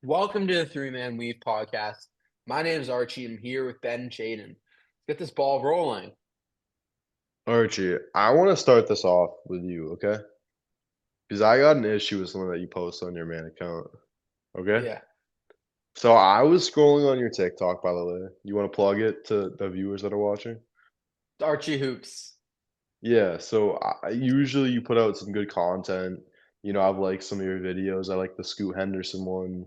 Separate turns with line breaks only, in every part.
Welcome to the Three Man Weave podcast. My name is Archie. I'm here with Ben and Shaden. Let's get this ball rolling.
Archie, I want to start this off with you, okay? Because I got an issue with something that you posted on your main account, okay?
Yeah.
So I was scrolling on your TikTok, by the way. You want to plug it to the viewers that are watching?
Archie Hoops.
Yeah, so usually you put out some good content. I've liked some of your videos. I like the Scoot Henderson one.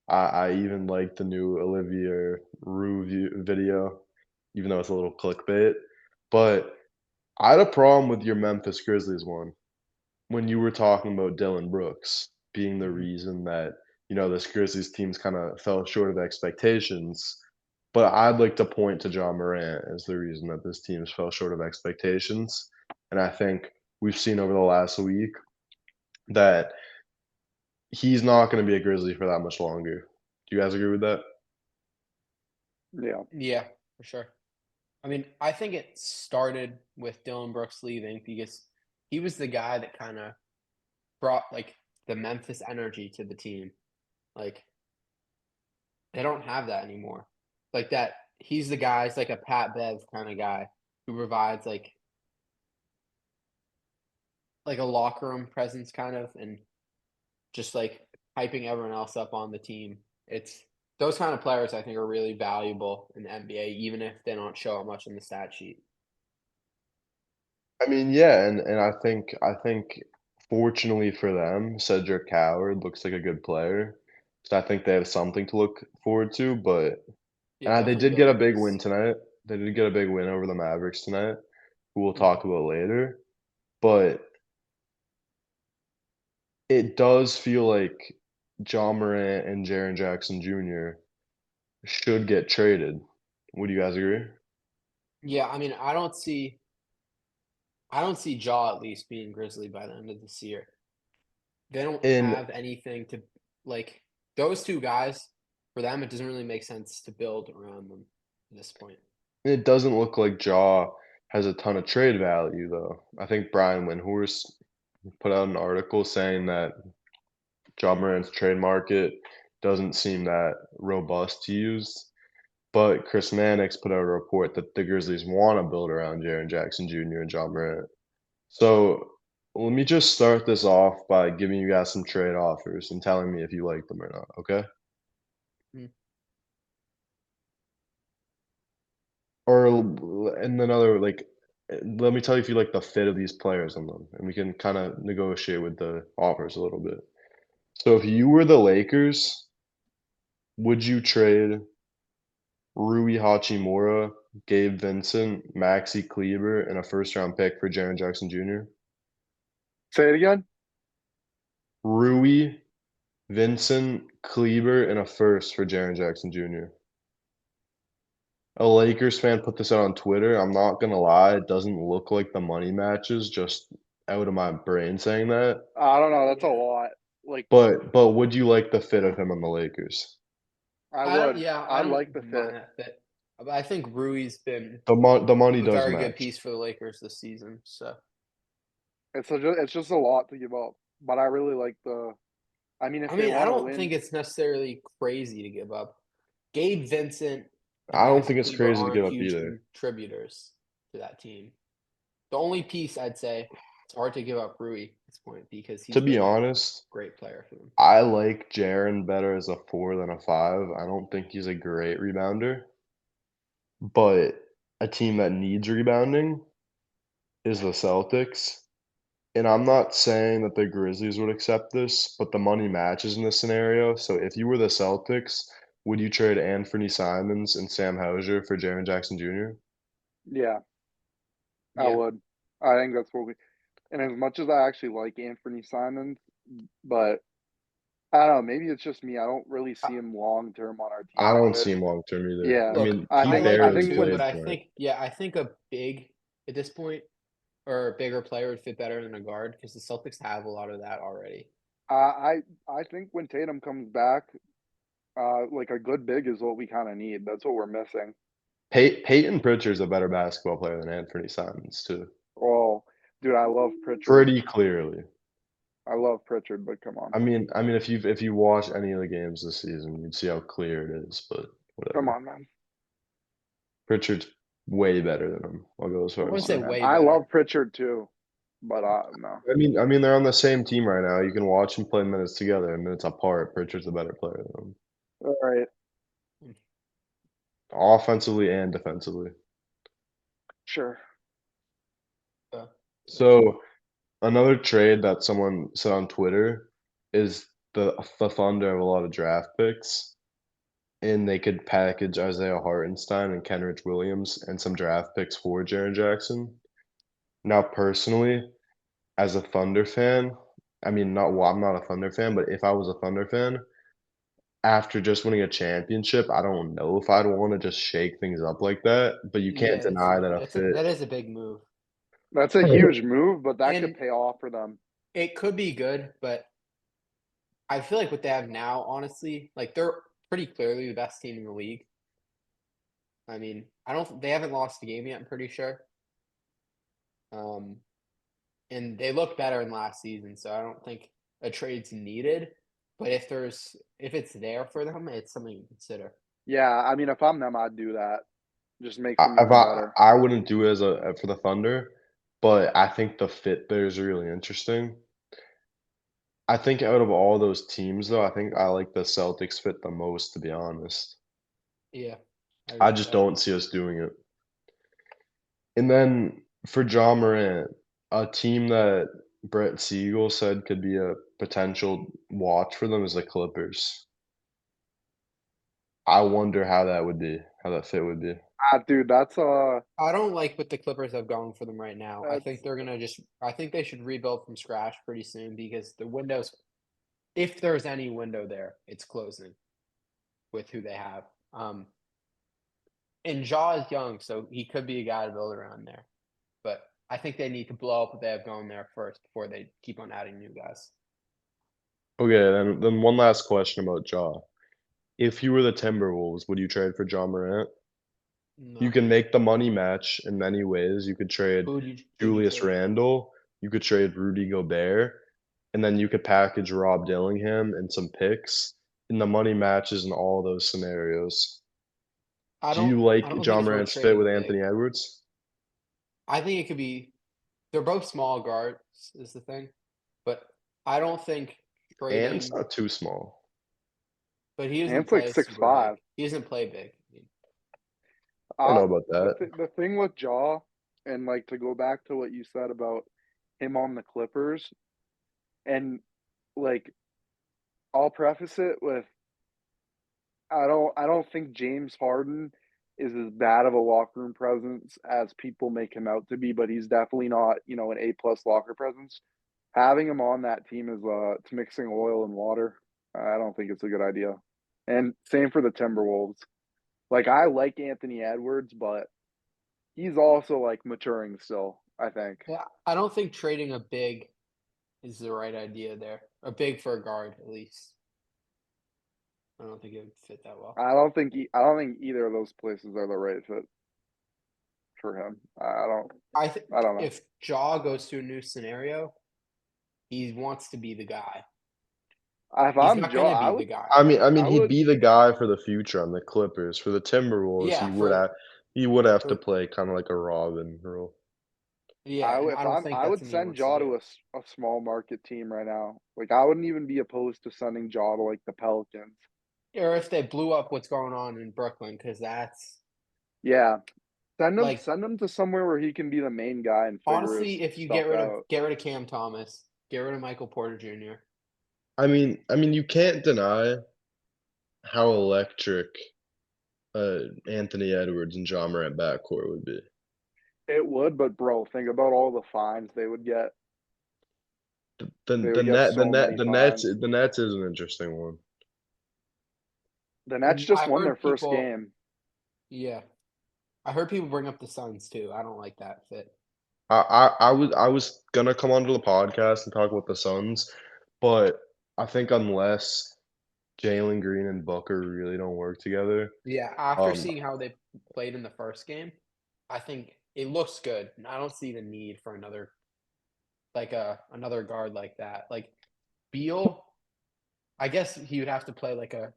I even like the new Olivia Rue video, even though it's a little clickbait. But I had a problem with your Memphis Grizzlies one. When you were talking about Dillon Brooks being the
Mhm.
reason that, this Grizzlies teams kinda fell short of expectations, but I'd like to point to Ja Morant as the reason that this teams fell short of expectations, and I think we've seen over the last week that he's not gonna be a Grizzly for that much longer. Do you guys agree with that?
Yeah.
Yeah, for sure. I mean, I think it started with Dillon Brooks leaving because he was the guy that kind of brought the Memphis energy to the team. Like they don't have that anymore. Like that, he's the guy. He's like a Pat Bev kind of guy who provides like a locker room presence, kind of, and just like hyping everyone else up on the team. It's those kind of players I think are really valuable in the NBA, even if they don't show up much in the stat sheet.
I mean, yeah, and I think fortunately for them, Cedric Howard looks like a good player, so I think they have something to look forward to, but
Yeah,
They
definitely
did get
build a
a big win
base.
tonight. They did get a big win over the Mavericks tonight, who we'll
Mhm.
talk about later, but it does feel like Ja Morant and Jaren Jackson Jr. should get traded. Would you guys agree?
Yeah, I mean, I don't see Jaw at least being Grizzly by the end of this year. They don't
And
have anything to like those two guys. For them, it doesn't really make sense to build around them at this point.
it doesn't look like Ja has a ton of trade value, though. I think Brian Windhorst put out an article saying that Ja Morant's trade market doesn't seem that robust to use. But Chris Mannix put out a report that the Grizzlies want to build around Jaren Jackson Jr. and John Morant. So let me just start this off by giving you guys some trade offers and telling me if you like them or not, okay?
Mm.
And another let me tell you if you like the fit of these players on them, and we can kind of negotiate with the offers a little bit. So if you were the Lakers, would you trade Rui Hachimura, Gabe Vincent, Maxi Kleber, and a first-round pick for Jaren Jackson Jr.?
Say it again.
Rui, Vincent, Kleber, and a first for Jaren Jackson Jr. A Lakers fan put this out on Twitter. I'm not gonna lie, it doesn't look like the money matches, just out of my brain saying that.
I don't know. That's a
Yeah.
lot. Like
But would you like the fit of him on the Lakers?
I
I don't
would.
yeah, I
I like
don't
the fit.
mind that fit. But I think Rui's been
The money
a
does
very good
match.
piece for the Lakers this season. So
It's just a lot to give up. But I really like the. I mean, if
I
they
mean, I
want to
don't think
win,
it's necessarily crazy to give up. Gabe Vincent and
I don't
Maxi
think it's
Kleber
crazy to
aren't
give up
huge
either.
contributors to that team. The only piece I'd say it's hard to give up Rui at this point because
To
he's
be
been a
honest,
great player for them.
I like Jaren better as a 4 than a 5. I don't think he's a great rebounder, but a team that needs rebounding is the Celtics. And I'm not saying that the Grizzlies would accept this, but the money matches in this scenario. So if you were the Celtics, would you trade Anthony Simons and Sam Hauser for Jaren Jackson Jr.?
yeah, I
Yeah.
would. I think that's what we. And as much as I actually like Anthony Simons, but I don't know. Maybe it's just me. I don't really
I,
see him long term on our
I
team.
don't
But
see him long term either.
yeah,
I
look,
mean,
I
he
I
think
like
I
him
barely
think
too,
when
but
played
I
tonight.
think I think a big at this point or a bigger player would fit better than a guard because the Celtics have a lot of that already.
I think when Tatum comes back, like a good big is what we kind of need. That's what we're missing.
Peyton Pritchard's a better basketball player than Anthony Simons, too.
Oh, dude, I love Pritchard.
Pretty clearly.
I love Pritchard, but come on.
I mean, if you watch any of the games this season, you'd see how clear it is. But
Come
whatever.
on, man.
Pritchard's way better than him. I'll go as
I
far
wouldn't
as
say
saying.
way
I
better.
love Pritchard too, but no.
I mean, they're on the same team right now. You can watch them play minutes together and minutes apart. Pritchard's a better player than him,
All right,
offensively and defensively.
sure.
So another trade that someone said on Twitter is the Thunder have a lot of draft picks, and they could package Isaiah Hartenstein and Kenrich Williams and some draft picks for Jaren Jackson. Now, personally, as a Thunder fan, I mean, I'm not a Thunder fan, but if I was a Thunder fan, after just winning a championship, I don't know if I'd wanna just shake things up like that, but you can't
Yeah,
deny that a fit.
that is a big move.
That's a huge move, but that could
And
pay off for them.
it could be good, but I feel like what they have now, honestly, like they're pretty clearly the best team in the league. I mean, they haven't lost a game yet, I'm pretty sure. And they look better than last season, so I don't think a trade's needed. But if it's there for them, it's something to consider.
Yeah, I mean, if I'm them, I'd do that. Just makes them even better.
I wouldn't do it as for the Thunder, but I think the fit there is really interesting. I think out of all those teams, though, I think I like the Celtics fit the most, to be honest.
Yeah, I agree
I
with
just
that.
don't see us doing it. And then for Ja Morant, a team that Brett Siegel said could be a potential watch for them is the Clippers. I wonder how that fit would be.
Dude, that's
I don't like what the Clippers have going for them right now. I think
that's
they're gonna I think they should rebuild from scratch pretty soon because the windows, if there's any window there, it's closing with who they have. And Ja is young, so he could be a guy to build around there. But I think they need to blow up what they have going there first before they keep on adding new guys.
Okay, then one last question about Ja. If you were the Timberwolves, would you trade for Ja Morant? You
No.
can make the money match in many ways. You could trade
Who'd you
Julius
trade?
Randle, you could trade Rudy Gobert, and then you could package Rob Dillingham and some picks, and the money matches in all those scenarios. Do you
I
like
don't think
Ja
it's worth
Morant's fit with
trading big.
Anthony Edwards?
I think it could be they're both small guards is the thing. But I don't think
Ant's
trading
not too small.
but he
and
doesn't
it's like
play super
6'5".
big. He doesn't play big.
I don't know about that.
The thing with Ja, and like to go back to what you said about him on the Clippers, and like I'll preface it with I don't think James Harden is as bad of a locker room presence as people make him out to be, but he's definitely not, an A+ locker presence. Having him on that team is it's mixing oil and water. I don't think it's a good idea. And same for the Timberwolves. Like I like Anthony Edwards, but he's also like maturing still, I think.
Yeah, I don't think trading a big is the right idea there. A big for a guard, at least. I don't think it would fit that well.
I don't think either of those places are the right fit for him.
I think
I don't know.
if Ja goes to a new scenario, he wants to be the guy.
If
He's
I'm
not
Ja,
going to be the guy.
I mean,
I
he'd
would
be the guy for the future on the Clippers. For the Timberwolves,
Yeah,
he would have to
for
play kind of like a Robin role.
yeah, and
if
I don't think
I
that's
would
something he
send
wants to
Ja
do.
to a small market team right now. Like I wouldn't even be opposed to sending Ja to like the Pelicans.
Or if they blew up what's going on in Brooklyn, because that's
Yeah.
like
Send him to somewhere where he can be the main guy and figure his
honestly, if you
stuff out.
get rid of Cam Thomas, get rid of Michael Porter Jr.
I mean, you can't deny how electric Anthony Edwards and Ja Morant backcourt would be.
It would, but bro, think about all the fines they would get.
The
They
the
would get
net the
so
net
many fines.
the Nets is an interesting one.
The Nets just
I
won their
heard
first
people,
game.
yeah, I heard people bring up the Suns too. I don't like that fit.
I was gonna come onto the podcast and talk about the Suns, but I think unless Jalen Green and Booker really don't work together,
Yeah, after
um,
seeing how they played in the first game, I think it looks good. I don't see the need for another another guard like that. Like Beal, I guess he would have to play like a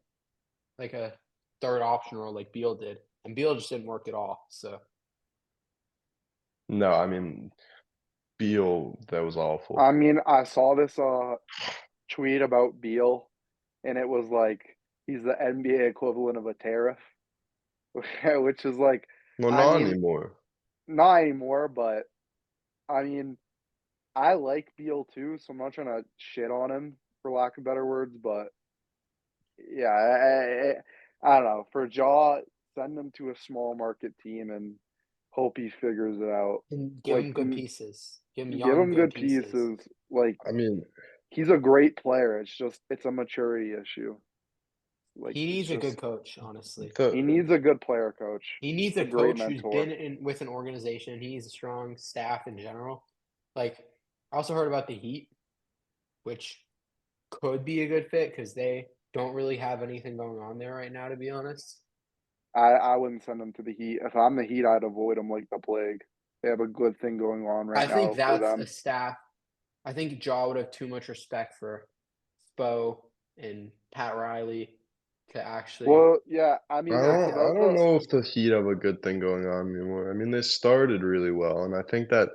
third option role like Beal did, and Beal just didn't work at all. So
No, I mean Beal, that was awful.
I mean, I saw this tweet about Beal, and it was like he's the NBA equivalent of a tariff, which is like,
Well,
I
not
mean,
anymore.
not anymore, but I mean, I like Beal too, so I'm not trying to shit on him for lack of better words, but yeah, I don't know. For Ja, send him to a small market team and hope he figures it out.
and give
Like,
him good pieces. Give him
give
young,
him
good
good
pieces.
pieces. Like,
I mean,
he's a great player. It's a maturity issue. Like,
He
it's
needs a
just,
good coach, honestly.
he
the
needs a good player coach,
He needs
a
a
great
coach who's
mentor.
been in with an organization. He needs a strong staff in general. Like, I also heard about the Heat, which could be a good fit because they don't really have anything going on there right now, to be honest.
I wouldn't send him to the Heat. If I'm the Heat, I'd avoid him like the plague. They have a good thing going on right
I think
now for
that's a
them.
staff. I think Ja would have too much respect for Spo and Pat Riley to actually.
Well, yeah, I mean, it's
I
about
don't
the
know if the Heat have a good thing going on anymore. I mean, they started really well, and I think that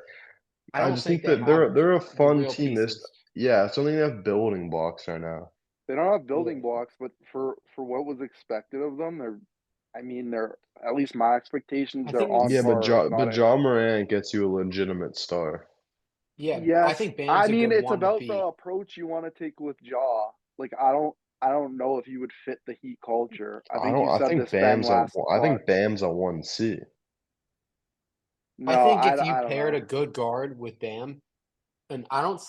I
I
don't
just
think
think
they
that
have
they're a
the
fun
real
team. This,
pieces.
yeah, it's only they have building blocks right now.
they don't have
Yeah.
building blocks, but for what was expected of them, they're at least my expectations.
I
They're
think
on
Yeah,
it's
par, if not
But
ahead.
Ja Morant gets you a legitimate star.
yeah. I
Yes,
think
I
Bam's a
mean
good
it's
one to
about the
beat.
approach you want to take with Jaw. Like I don't know if he would fit the Heat culture. I
I
think
don't.
you
I
said
think
this Ben
Bam's a.
last
I think
pod.
Bam's a 1C.
I
No,
think if you
I don't
paired
know.
a good guard with Bam, and
I don't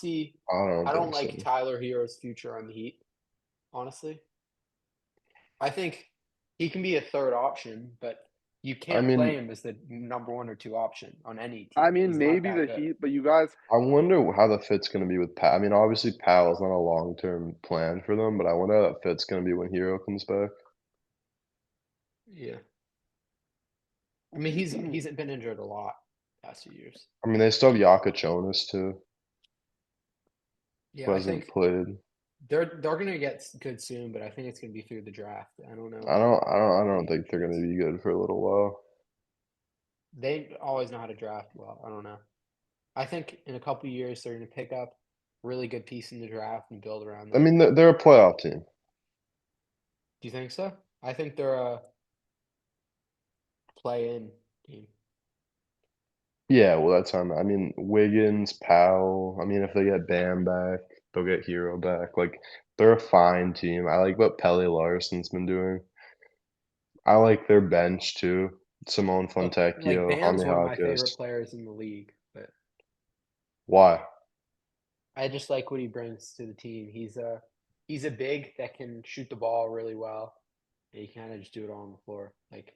I don't
think so.
like Tyler Hero's future on the Heat, honestly. I think he can be a third option, but you
I
can't play
mean,
him as the number 1 or 2 option on any
I
team.
mean
He's not
maybe
that
the
good.
Heat, but you guys,
I wonder how the fit's gonna be with Pat. I mean, obviously Powell's not a long-term plan for them, but I wonder how that fit's gonna be when Hero comes back.
Yeah. I mean, he's been injured a lot past few years.
I mean, they still have Jokic too,
Yeah,
who
I
hasn't
think
played.
they're gonna get good soon, but I think it's gonna be through the draft. I don't know
I
how
don't
they have
think
a
they're gonna
chance.
be good for a little while.
They always know how to draft well. I don't know. I think in a couple years they're gonna pick up really good piece in the draft and build around
I
them.
mean, they're a playoff team.
Do you think so? I think they're a play-in team.
Yeah, well, that's how I mean, Wiggins, Powell. I mean, if they get Bam back, they'll get Hero back. Like, they're a fine team. I like what Pelly Larson's been doing. I like their bench too. Simone
Look, like
Fontecchio,
Bam's
Jaime
one of my favorite
Jaquez.
players in the league, but
Why?
I just like what he brings to the team. He's a big that can shoot the ball really well, and he kind of just do it all on the floor. Like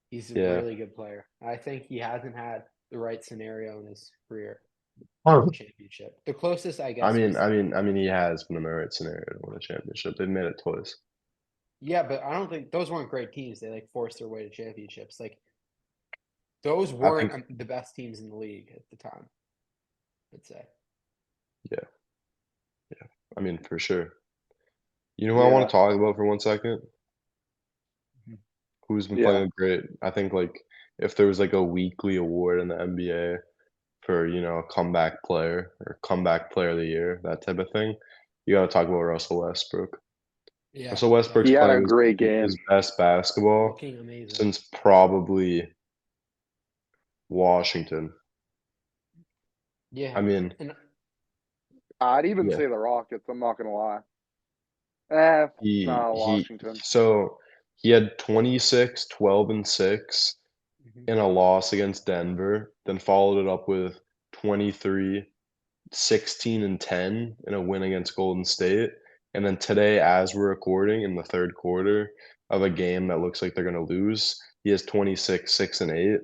he's a
Yeah.
really good player. I think he hasn't had the right scenario in his career to
Oh.
a championship. The closest, I
I
guess,
mean,
was
I mean, I mean, he has been in the right scenario to win a championship. They've made it twice.
yeah, but I don't think those weren't great teams. They like forced their way to championships. Like those
I
weren't
think,
the best teams in the league at the time. I'd say.
yeah, yeah. I mean, for sure. You know who I want
yeah,
to talk about for 1 second?
Mhm.
Who's been
yeah.
playing great? I think like if there was like a weekly award in the NBA for, a comeback player or comeback player of the year, that type of thing, you got to talk about Russell Westbrook.
Yeah,
Russell Westbrook's
He had a
definitely
playing
great
his
game.
best basketball
looking amazing.
since probably Washington.
Yeah,
I mean,
and
I'd even
yeah,
say the Rockets. I'm not gonna lie. No, Washington.
so he had 26, 12, and 6
mhm.
in a loss against Denver, then followed it up with 23, 16, and 10 in a win against Golden State. And then today, as we're recording in the third quarter of a game that looks like they're going to lose, he has 26, 6, and 8.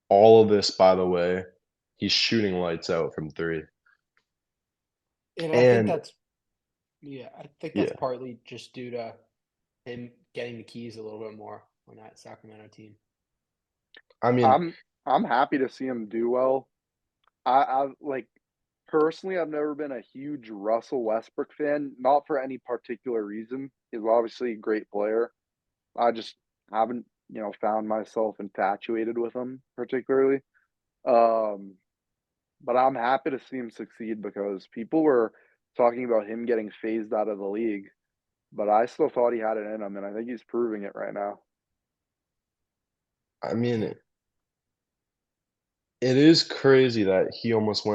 All of this, by the way, he's shooting lights out from three.
And
And
I think that's
yeah,
partly just due to him getting the keys a little bit more on that Sacramento team.
I mean,
I'm happy to see him do well. I like personally, I've never been a huge Russell Westbrook fan, not for any particular reason. He's obviously a great player. I just haven't, found myself infatuated with him particularly. Um, but I'm happy to see him succeed because people were talking about him getting phased out of the league, but I still thought he had it in him, and I think he's proving it right now.
I mean, it is crazy that he almost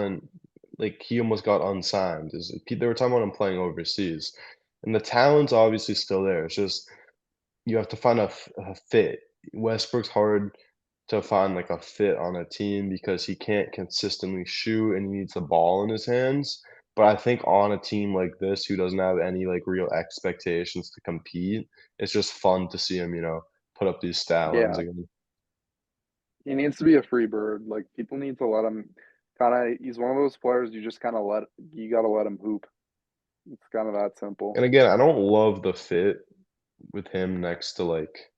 he almost got unsigned. They were talking about him playing overseas, and the talent's obviously still there. It's just you have to find a fit. Westbrook's hard to find like a fit on a team because he can't consistently shoot and he needs the ball in his hands. But I think on a team like this who doesn't have any like real expectations to compete, it's just fun to see him, put up these stat lines
Yeah,
again.
he needs to be a free bird. Like people need to let him he's one of those players you got to let him hoop. It's kind of that simple.
And again, I don't love the fit with him next to like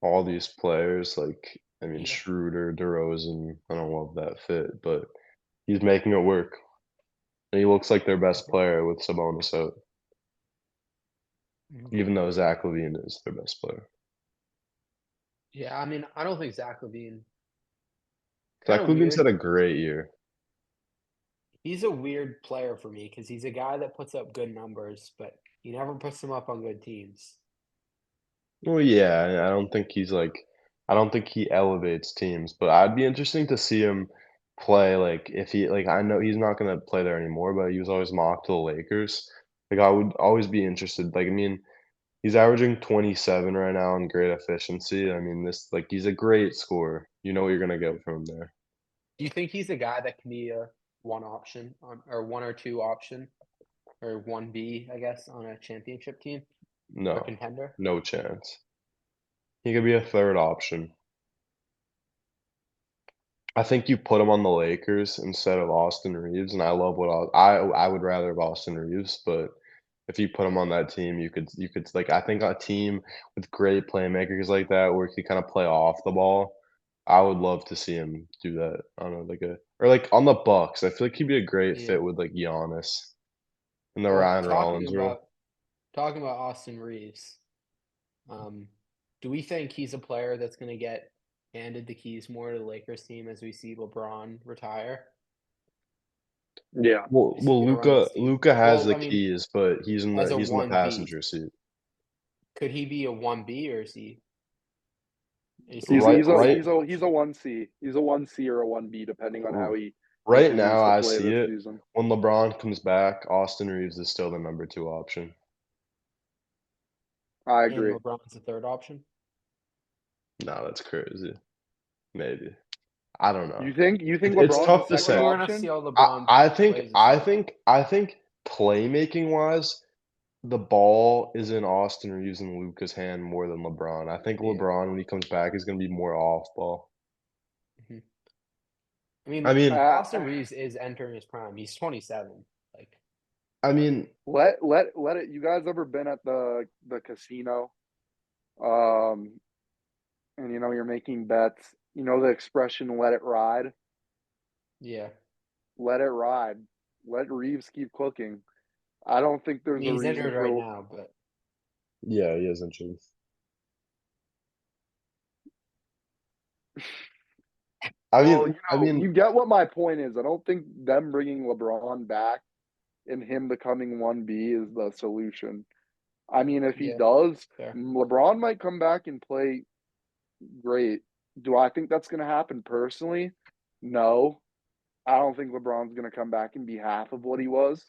all these players. Like, I mean,
Yeah.
Schroeder, DeRozan, I don't love that fit, but he's making it work. And he looks like their best player with Sabonis out,
Mhm.
even though Zach LaVine is their best player.
Yeah, I mean, I don't think Zach LaVine. Kind
Zach
of
LaVine's
weird.
had a great year.
He's a weird player for me because he's a guy that puts up good numbers, but he never puts them up on good teams.
Well, yeah, I don't think he elevates teams, but I'd be interesting to see him play, like, if he like, I know he's not gonna play there anymore, but he was always mocked to the Lakers. Like, I would always be interested. Like, I mean, he's averaging 27 right now in great efficiency. I mean, he's a great scorer. You know what you're gonna get from him there.
Do you think he's a guy that can be a one option on or one or two option or one B, I guess, on a championship team or
No,
contender?
no chance. He could be a third option. I think you put him on the Lakers instead of Austin Reaves, and I love what I would rather have Austin Reaves, but if you put him on that team, you could like I think a team with great playmakers like that where he could kind of play off the ball, I would love to see him do that on a like a or like on the Bucks. I feel like he'd be a great
Yeah.
fit with like Giannis in the
Well,
Ryan Rollins role.
talking about Austin Reaves, um, do we think he's a player that's going to get handed the keys more to the Lakers team as we see LeBron retire?
Yeah.
Well,
Is he
well,
going to run
Luca
this team?
Luca has
Well,
the
I mean,
keys, but
as a
he's in the
1B,
passenger seat.
could he be a 1B or is he
He's
like
Right,
he's a
right,
he's a he's a
established?
1C. He's a 1C or a 1B depending on how he
right
continues
now,
to
I
play
see
this
it.
season.
When LeBron comes back, Austin Reeves is still the number 2 option.
I
And
agree.
LeBron's the third option?
No, that's crazy. Maybe. I don't know.
You think
It's
LeBron's a
tough to
What do
second
you
say.
want to
option?
see how LeBron plays this year?
I think playmaking wise, the ball is in Austin Reeves and Luka's hand more than LeBron. I think
Yeah.
LeBron, when he comes back, is gonna be more off ball.
Mhm. I
I
mean,
mean
Uh,
Austin Reeves is entering his prime. He's 27. Like,
I mean,
let it. You guys ever been at the casino? Um, and you're making bets. You know the expression "let it ride."
yeah.
Let it ride. Let Reeves keep cooking. I don't think
I
there's
mean,
a
he's
reason
injured right
for.
now, but
yeah, he is injured.
Well,
I mean,
you get what my point is. I don't think them bringing LeBron back and him becoming 1B is the solution. I mean, if he
yeah,
does,
fair.
LeBron might come back and play great. Do I think that's going to happen personally? No. I don't think LeBron's going to come back and be half of what he was.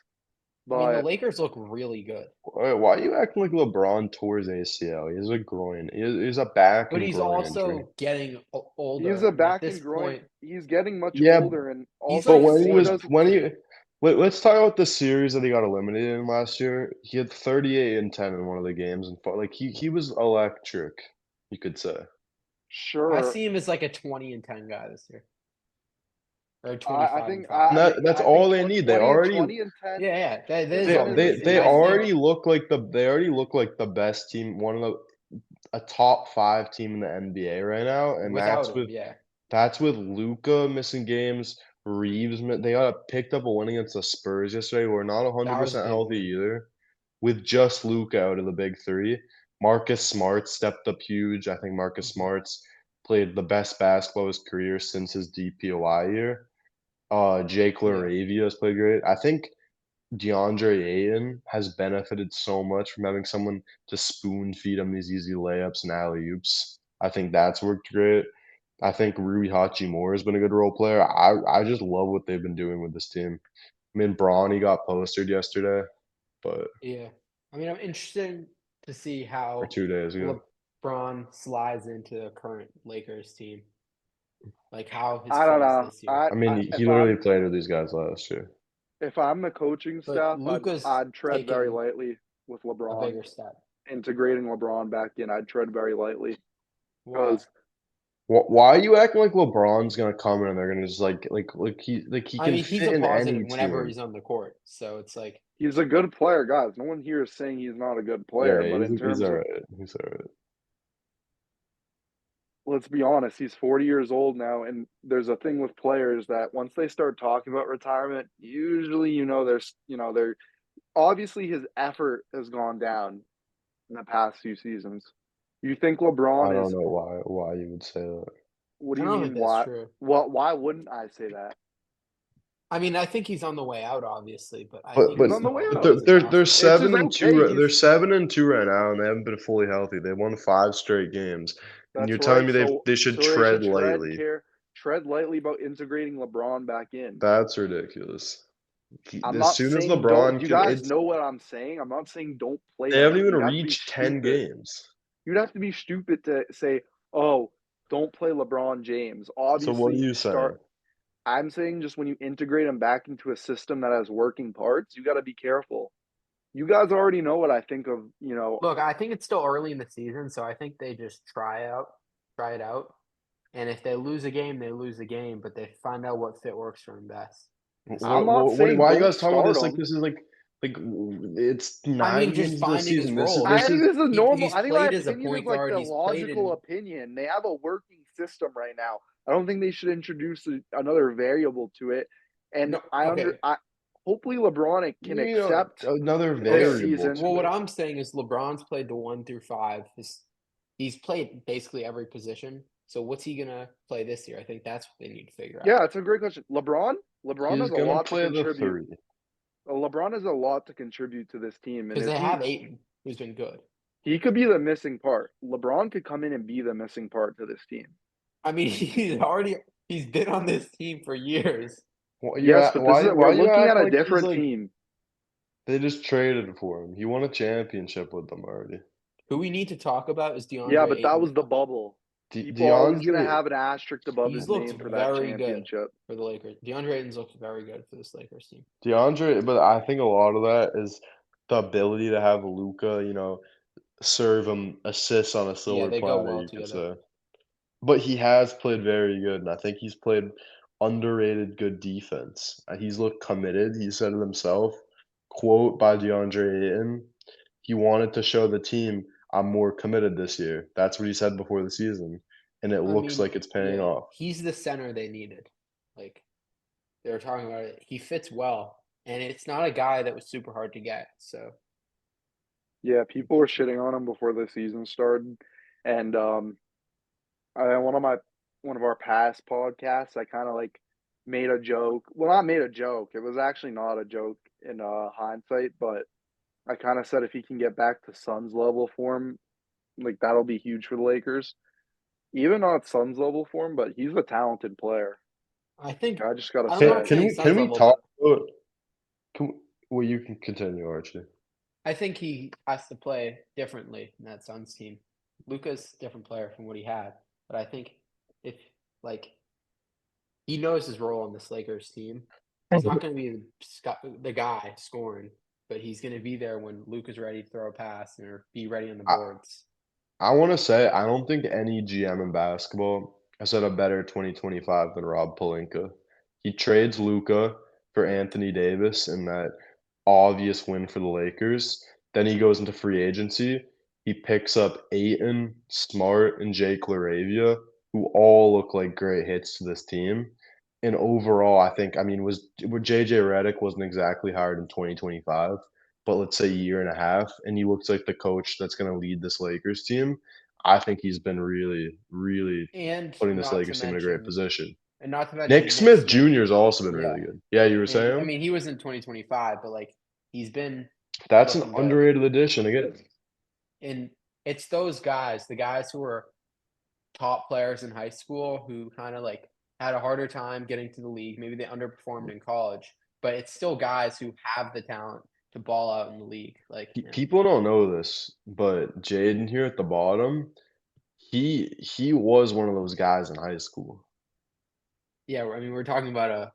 I mean, the
But
Lakers look really good,
why are you acting like LeBron tore his ACL? He has a groin. He has a back
but
and
he's
groin injury.
also getting
he's
older,
a
and at
back
this
and groin.
point,
He's getting much
Yeah,
older, and
he's
but
also
like
when he
he
was
doesn't.
when
42.
he let's talk about the series that he got eliminated in last year. He had 38 and 10 in one of the games, and like he was electric, you could say.
I
Sure,
see him as like a 20 and 10 guy this year, or
I
25 and
think
5.
That's
I think
all they need.
20 and 10.
Yeah, yeah, that is
Listen,
all they
it's
need. And
They
I think
already look like the best team, a top 5 team in the NBA right now, and
without him, yeah.
that's with Luka missing games, Reaves, they got picked up a win against the Spurs yesterday, who are not
That was a
100%
big
healthy
win.
either, with just Luka out of the big three. Marcus Smart stepped up huge. I think Marcus Smart's played the best basketball of his career since his DPOI year. Jake LaRavia has played great. I think DeAndre Ayton has benefited so much from having someone to spoon feed him these easy layups and alley-oops. I think that's worked great. I think Rui Hachimura has been a good role player. I just love what they've been doing with this team. I mean, Bronny got posted yesterday, but
Yeah. I mean, I'm interested to see
or
how
2 days ago.
LeBron slides into the current Lakers team. Like how his
I don't
fit is
know.
this year.
I mean, he literally played with these guys last year.
If I'm the coaching
But
staff,
Luka's
I'd tread very
taken
lightly with
a
LeBron.
bigger step.
Integrating LeBron back in, I'd tread very lightly.
Why?
Because
Why are you acting like LeBron's gonna come in and they're gonna just like he
I
can
mean, he's
fit
a
in any
positive whenever
team?
he's on the court. So it's like,
he's a good player, guys. No one here is saying he's not a good player.
Yeah,
But in
he's
terms
all
of,
right. He's all right.
let's be honest, he's 40 years old now. And there's a thing with players that once they start talking about retirement, usually, they're obviously his effort has gone down in the past few seasons. You think
I
LeBron
don't
is,
know why you would say that.
what do
I
you
don't
mean?
think that's true.
Why wouldn't I say that?
I mean, I think he's on the way out, obviously, but I
But
think
but
he's
He's on the
still
way
an
out.
they're
amazing
they're they're
basketball
It's
player.
just
7-2.
okay.
They're 7-2 right now, and they haven't been fully healthy. They won 5 straight games, and you're
That's
telling
right.
me they should
So they
tread
should
lightly.
tread lightly about integrating LeBron back in.
That's ridiculous.
I'm
As
not
soon as
saying don't.
LeBron
You
can,
guys know what I'm saying. I'm not saying don't play
they haven't
LeBron.
even
You'd have to be
reached 10
stupid.
games.
You'd have to be stupid to say, "Oh, don't play LeBron James."
So what are
Obviously,
you saying?
I'm saying just when you integrate him back into a system that has working parts, you got to be careful. You guys already know what I think of.
Look, I think it's still early in the season, so I think they just try it out. And if they lose a game, they lose a game, but they find out what fit works for them best.
I'm not saying
Why are you
don't
guys talking about
start
this like
him.
this is like it's
I
9
mean, just
games into the
finding his
season? This is
role.
I
this
think
is
this is normal.
He's
I think my
played as a
opinion is
point
like
guard.
the
He's played
logical
in
opinion. They have a working system right now. I don't think they should introduce another variable to it. And
no. Okay,
hopefully LeBron can accept
another
this
okay.
variable
season.
to
Well, what
it.
I'm saying is LeBron's played the 1 through 5. He's played basically every position. So what's he gonna play this year? I think that's what they need to figure out.
Yeah, it's a great question. LeBron
He's
has a
gonna
lot to
play the
contribute.
3.
LeBron has a lot to contribute to this team, and
Because
if
they have Ayton, who's been good.
he could be the missing part. LeBron could come in and be the missing part to this team.
I mean, he's been on this team for years.
Yes, but we're
Why you
looking
act
at a
like he's
different
like
team.
they just traded for him? He won a championship with them already.
Who we need to talk about is DeAndre
Yeah, but that
Ayton.
was the bubble. People are always going to
DeAndre
have an asterisk above
He's
his
looked
name for that
very good
championship.
for the Lakers. DeAndre Ayton's looked very good for this Lakers team.
but I think a lot of that is the ability to have Luka, serve him assists on a
Yeah,
silver
they go
platter,
well
you could
together.
say. But he has played very good, and I think he's played underrated good defense. He's looked committed. He said it himself. Quote by DeAndre Ayton: "He wanted to show the team I'm more committed this year." That's what he said before the season, and it
I
looks
mean,
like it's paying
yeah,
off.
he's the center they needed. Like they were talking about it. He fits well, and it's not a guy that was super hard to get. So
Yeah, people were shitting on him before the season started, and one of our past podcasts, I kind of like made a joke. Well, not made a joke. It was actually not a joke in hindsight, but I kind of said if he can get back to Suns level form, like that'll be huge for the Lakers. Even not Suns level form, but he's a talented player.
I think
I just gotta
I'm
say,
not saying
Can
Suns
we
level,
talk
but
about? Well, you can continue, Archie.
I think he has to play differently in that Suns team. Luka's a different player from what he had, but I think if like he knows his role on this Lakers team, he's not going to be the guy scoring, but he's going to be there when Luka's ready to throw a pass or be ready on the
I,
boards.
I want to say I don't think any GM in basketball has had a better 2025 than Rob Pelinka. He trades Luka for Anthony Davis in that obvious win for the Lakers. Then he goes into free agency. He picks up Ayton, Smart, and Jake LaRavia, who all look like great hits to this team. And overall, I think, I mean, JJ Redick wasn't exactly hired in 2025, but let's say a year and a half, and he looks like the coach that's going to lead this Lakers team. I think he's been really, really
And
putting this
not to
Lakers team in a great
mention,
position.
Nick
Nick Smith
Smith.
Jr. has also been
Yeah.
really good. Yeah, you were
I
saying?
mean, he was in 2025, but like he's been
That's an
looking good.
underrated addition again.
And it's those guys, the guys who are top players in high school who kind of like had a harder time getting to the league. Maybe they underperformed in college, but it's still guys who have the talent to ball out in the league. Like,
People don't know this, but Jaden here at the bottom, he was one of those guys in high school.
yeah, I mean, we're talking about a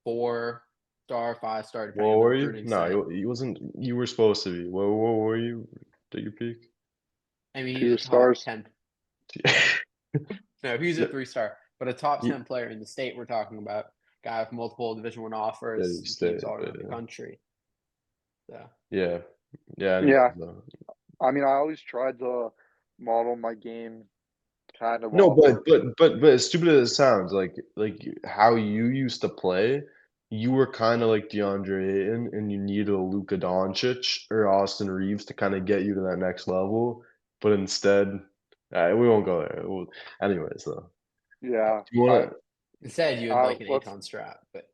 4-star, 5-star, depending
What
on the
were you?
recruiting site.
No, he wasn't. You were supposed to be. What were you at your peak?
I mean, he's
2
a top
stars.
10. No, he's a 3-star, but a top 10 player in the state we're talking about. Guy with multiple Division I offers, teams all around the country. So.
Yeah.
Yeah. I mean, I always tried to model my game kind of
No,
off of
but as stupid as it sounds, like how you used to play, you were kind of like DeAndre Ayton, and you needed a Luka Doncic or Austin Reaves to kind of get you to that next level. But instead, we won't go there. Anyways, though,
yeah.
you want to?
Instead, you would like an
let's
Akon strap, but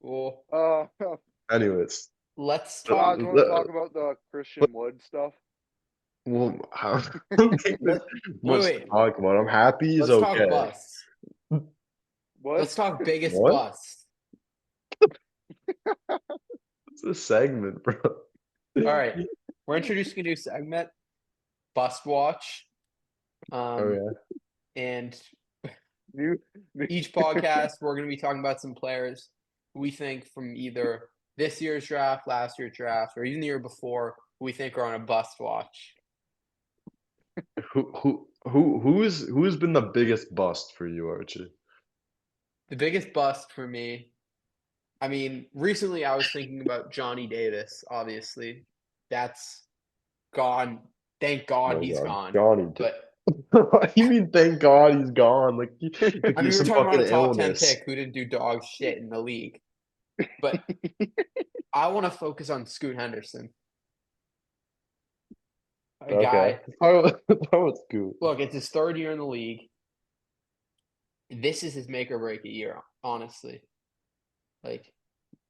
well,
Anyways,
let's
do you
talk.
want to talk about the Christian Wood stuff?
well, I don't think there's much to
Wait.
talk about. I'm happy he's
Let's talk
okay.
busts.
What?
Let's talk biggest
What?
bust.
It's a segment, bro.
All right, we're introducing a new segment, Bust Watch.
Oh yeah.
And
New
each podcast, we're going to be talking about some players who we think from either this year's draft, last year's draft, or even the year before, who we think are on a bust watch.
Who's been the biggest bust for you, Archie?
The biggest bust for me, I mean, recently I was thinking about Johnny Davis, obviously. That's gone. Thank God he's gone.
Johnny.
But
What do you mean? Thank God he's gone. Like
I mean, we're
some
talking about
fucking
a top 10
illness.
pick who didn't do dog shit in the league. But I want to focus on Scoot Henderson. A guy.
Talk about Scoot.
Look, it's his 3rd year in the league. This is his make or break a year, honestly. Like,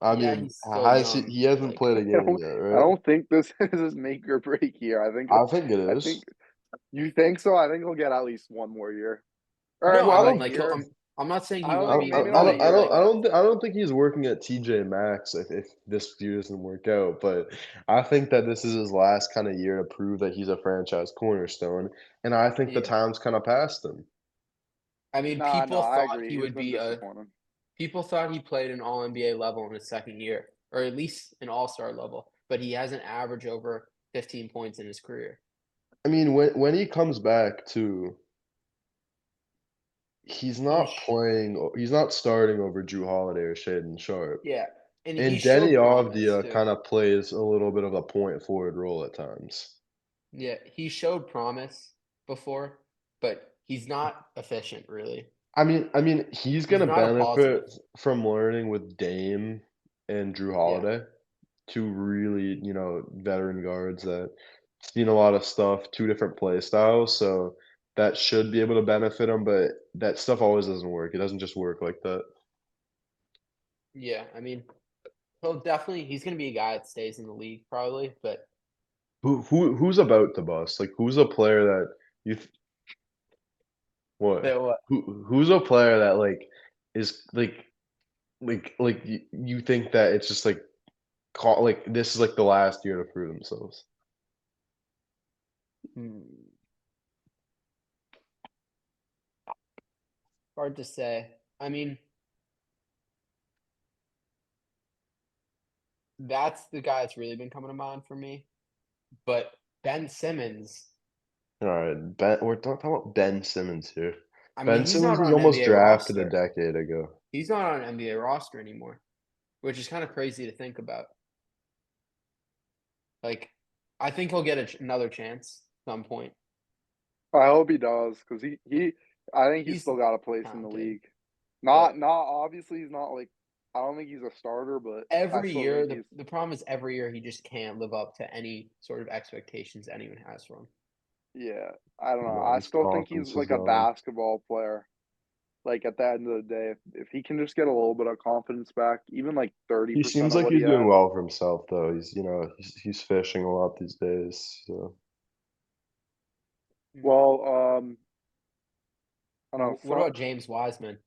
I
yeah,
mean,
he's still young,
he hasn't
like,
played a game yet,
I
right?
don't think this is his make or break year. I think
it is.
You think so? I think he'll get at least one more year. Or
no, I mean,
one
like,
year.
I'm not saying he
I don't
won't
know,
be
maybe
like
not a year.
I don't think he's working at TJ Maxx if this year doesn't work out. But I think that this is his last kind of year to prove that he's a franchise cornerstone, and I think the
Yeah.
time's kind of past him.
I mean,
No,
people
I
thought
agree.
he would
been
be
disappointing.
people thought he played an all NBA level in his 2nd year, or at least an all-star level, but he hasn't averaged over 15 points in his career.
I mean, when he comes back too, he's not playing. He's not starting over Drew Holiday or Shaedon Sharp.
Yeah, and he
And
showed
Denny
promise
Avdia
too.
kind of plays a little bit of a point forward role at times.
Yeah, he showed promise before, but he's not efficient, really.
I mean, he's gonna
not a positive.
benefit from learning with Dame and Drew Holiday, two really, veteran guards that seen a lot of stuff, two different play styles, so that should be able to benefit him, but that stuff always doesn't work. It doesn't just work like that.
Yeah, I mean, he's going to be a guy that stays in the league probably, but
Who's about to bust? Like, who's a player that you what? Who's a player that, like, is, you think that it's just, this is, like, the last year to prove themselves?
Hard to say. I mean, that's the guy that's really been coming to mind for me. But Ben Simmons.
All right, we're talking about Ben Simmons here.
I mean, he's
Simmons
not
was
on an
almost
NBA
drafted
roster.
a decade ago.
He's not on an NBA roster anymore, which is kind of crazy to think about. Like, I think he'll get another chance at some point.
I hope he does, because I think he's
He's
still got a place in the
talented.
league. Not obviously he's not like I don't think he's a starter, but I
Every
still
year,
think he's
the problem is every year he just can't live up to any sort of expectations anyone has for him.
yeah. I don't know.
No,
I
his
still think he's
confidence is
like a
gone.
basketball player. Like at the end of the day, if he can just get a little bit of confidence back, even like 30%
He seems
of
like
what
he's
he
doing
had.
well for himself, though. He's fishing a lot these days. So
Well, I don't know.
What about James Wiseman?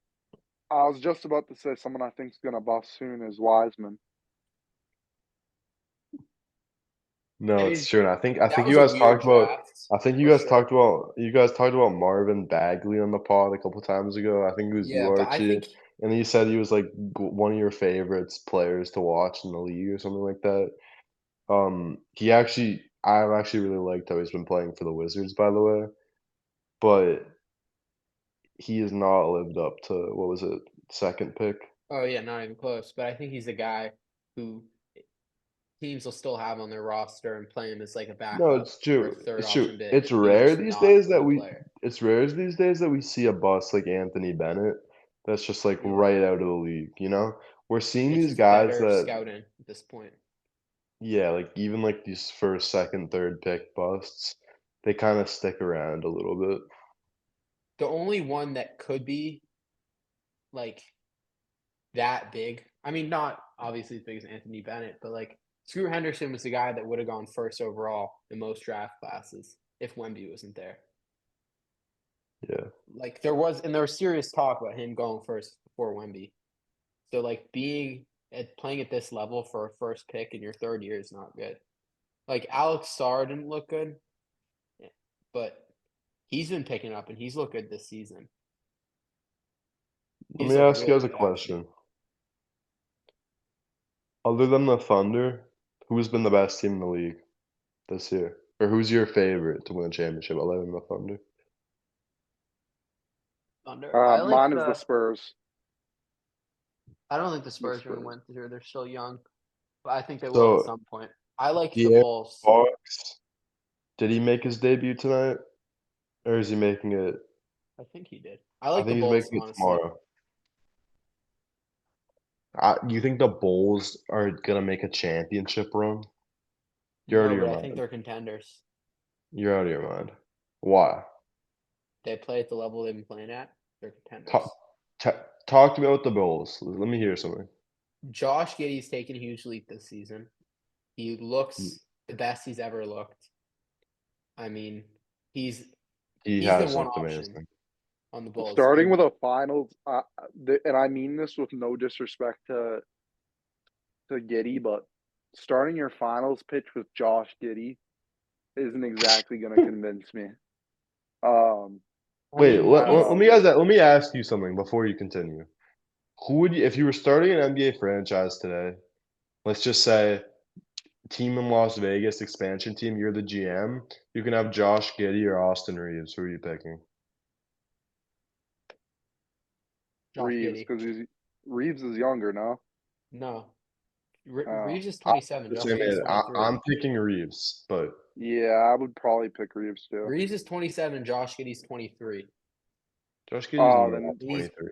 I was just about to say someone I think's gonna bust soon is Wiseman.
no,
I
it's
mean,
true. And I
that
think you
was a
guys
weird
talked about.
draft
I think
for sure.
you guys talked about Marvin Bagley on the pod a couple times ago. I think it was you,
Yeah, but I
Archie,
think
and you said he was like one of your favorites players to watch in the league or something like that. I've actually really liked how he's been playing for the Wizards, by the way, but he has not lived up to what was it, second pick?
oh yeah, not even close. But I think he's a guy who teams will still have on their roster and play him as like a
No,
backup
it's
or a
true.
third
It's true.
option big.
It's
He's
rare
just
these
not
days
a
that
good
we
player.
it's rare these days that we see a bust like Anthony Bennett that's just like
Yeah,
right out of the league, you know? We're seeing
it's
these
just
guys
better
that
scouting at this point.
yeah, like even like these first, second, third pick busts, they kind of stick around a little bit.
The only one that could be like that big. I mean, not obviously as big as Anthony Bennett, but like Screw Henderson was the guy that would have gone first overall in most draft classes if Wemby wasn't there.
Yeah.
Like there was serious talk about him going first before Wemby. So like playing at this level for a first pick in your third year is not good. Like Alex Sarr didn't look good, but he's been picking up and he's looked good this season.
Let
He's
me
looked
ask you
really
guys a
good actually.
question. Other than the Thunder, who's been the best team in the league this year? Or who's your favorite to win a championship other than the Thunder?
Thunder. I like
Mine is the Spurs.
I don't think the
The
Spurs really
Spurs.
went through. They're still young, but I think they will at
So
some point. I like the
De'Aaron
Bulls.
Fox, did he make his debut tonight? Or is he making it?
I think he did. I
I
like the
think he's
Bulls,
making it
honestly.
tomorrow. You think the Bulls are gonna make a championship run? You're out
No,
of your
but I think
mind.
they're contenders.
You're out of your mind. Why?
They play at the level they've been playing at. They're
Talk,
contenders.
talk to me about the Bulls. Let me hear something.
Josh Giddey's taken a huge leap this season. He looks the best he's ever looked. I mean, he's
He
he's the
has
one
looked
option
amazing.
on the Bulls.
Starting
And
with a finals, and I mean this with no disrespect to Giddey, but starting your finals pitch with Josh Giddey isn't exactly going to convince me.
I mean,
I don't know.
Let me ask you something before you continue. Who would you, if you were starting an NBA franchise today? Let's just say team in Las Vegas, expansion team. You're the GM. You can have Josh Giddey or Austin Reaves. Who are you picking?
Josh
Reaves
Giddey.
because Reaves is younger now.
No,
Oh,
Reaves is
I'm
27.
the
Josh
same
Giddey's
age.
23.
I'm picking Reaves, but
yeah, I would probably pick Reaves too.
Reaves is 27. Josh Giddey's 23.
Josh Giddey's
Oh,
not
then
23.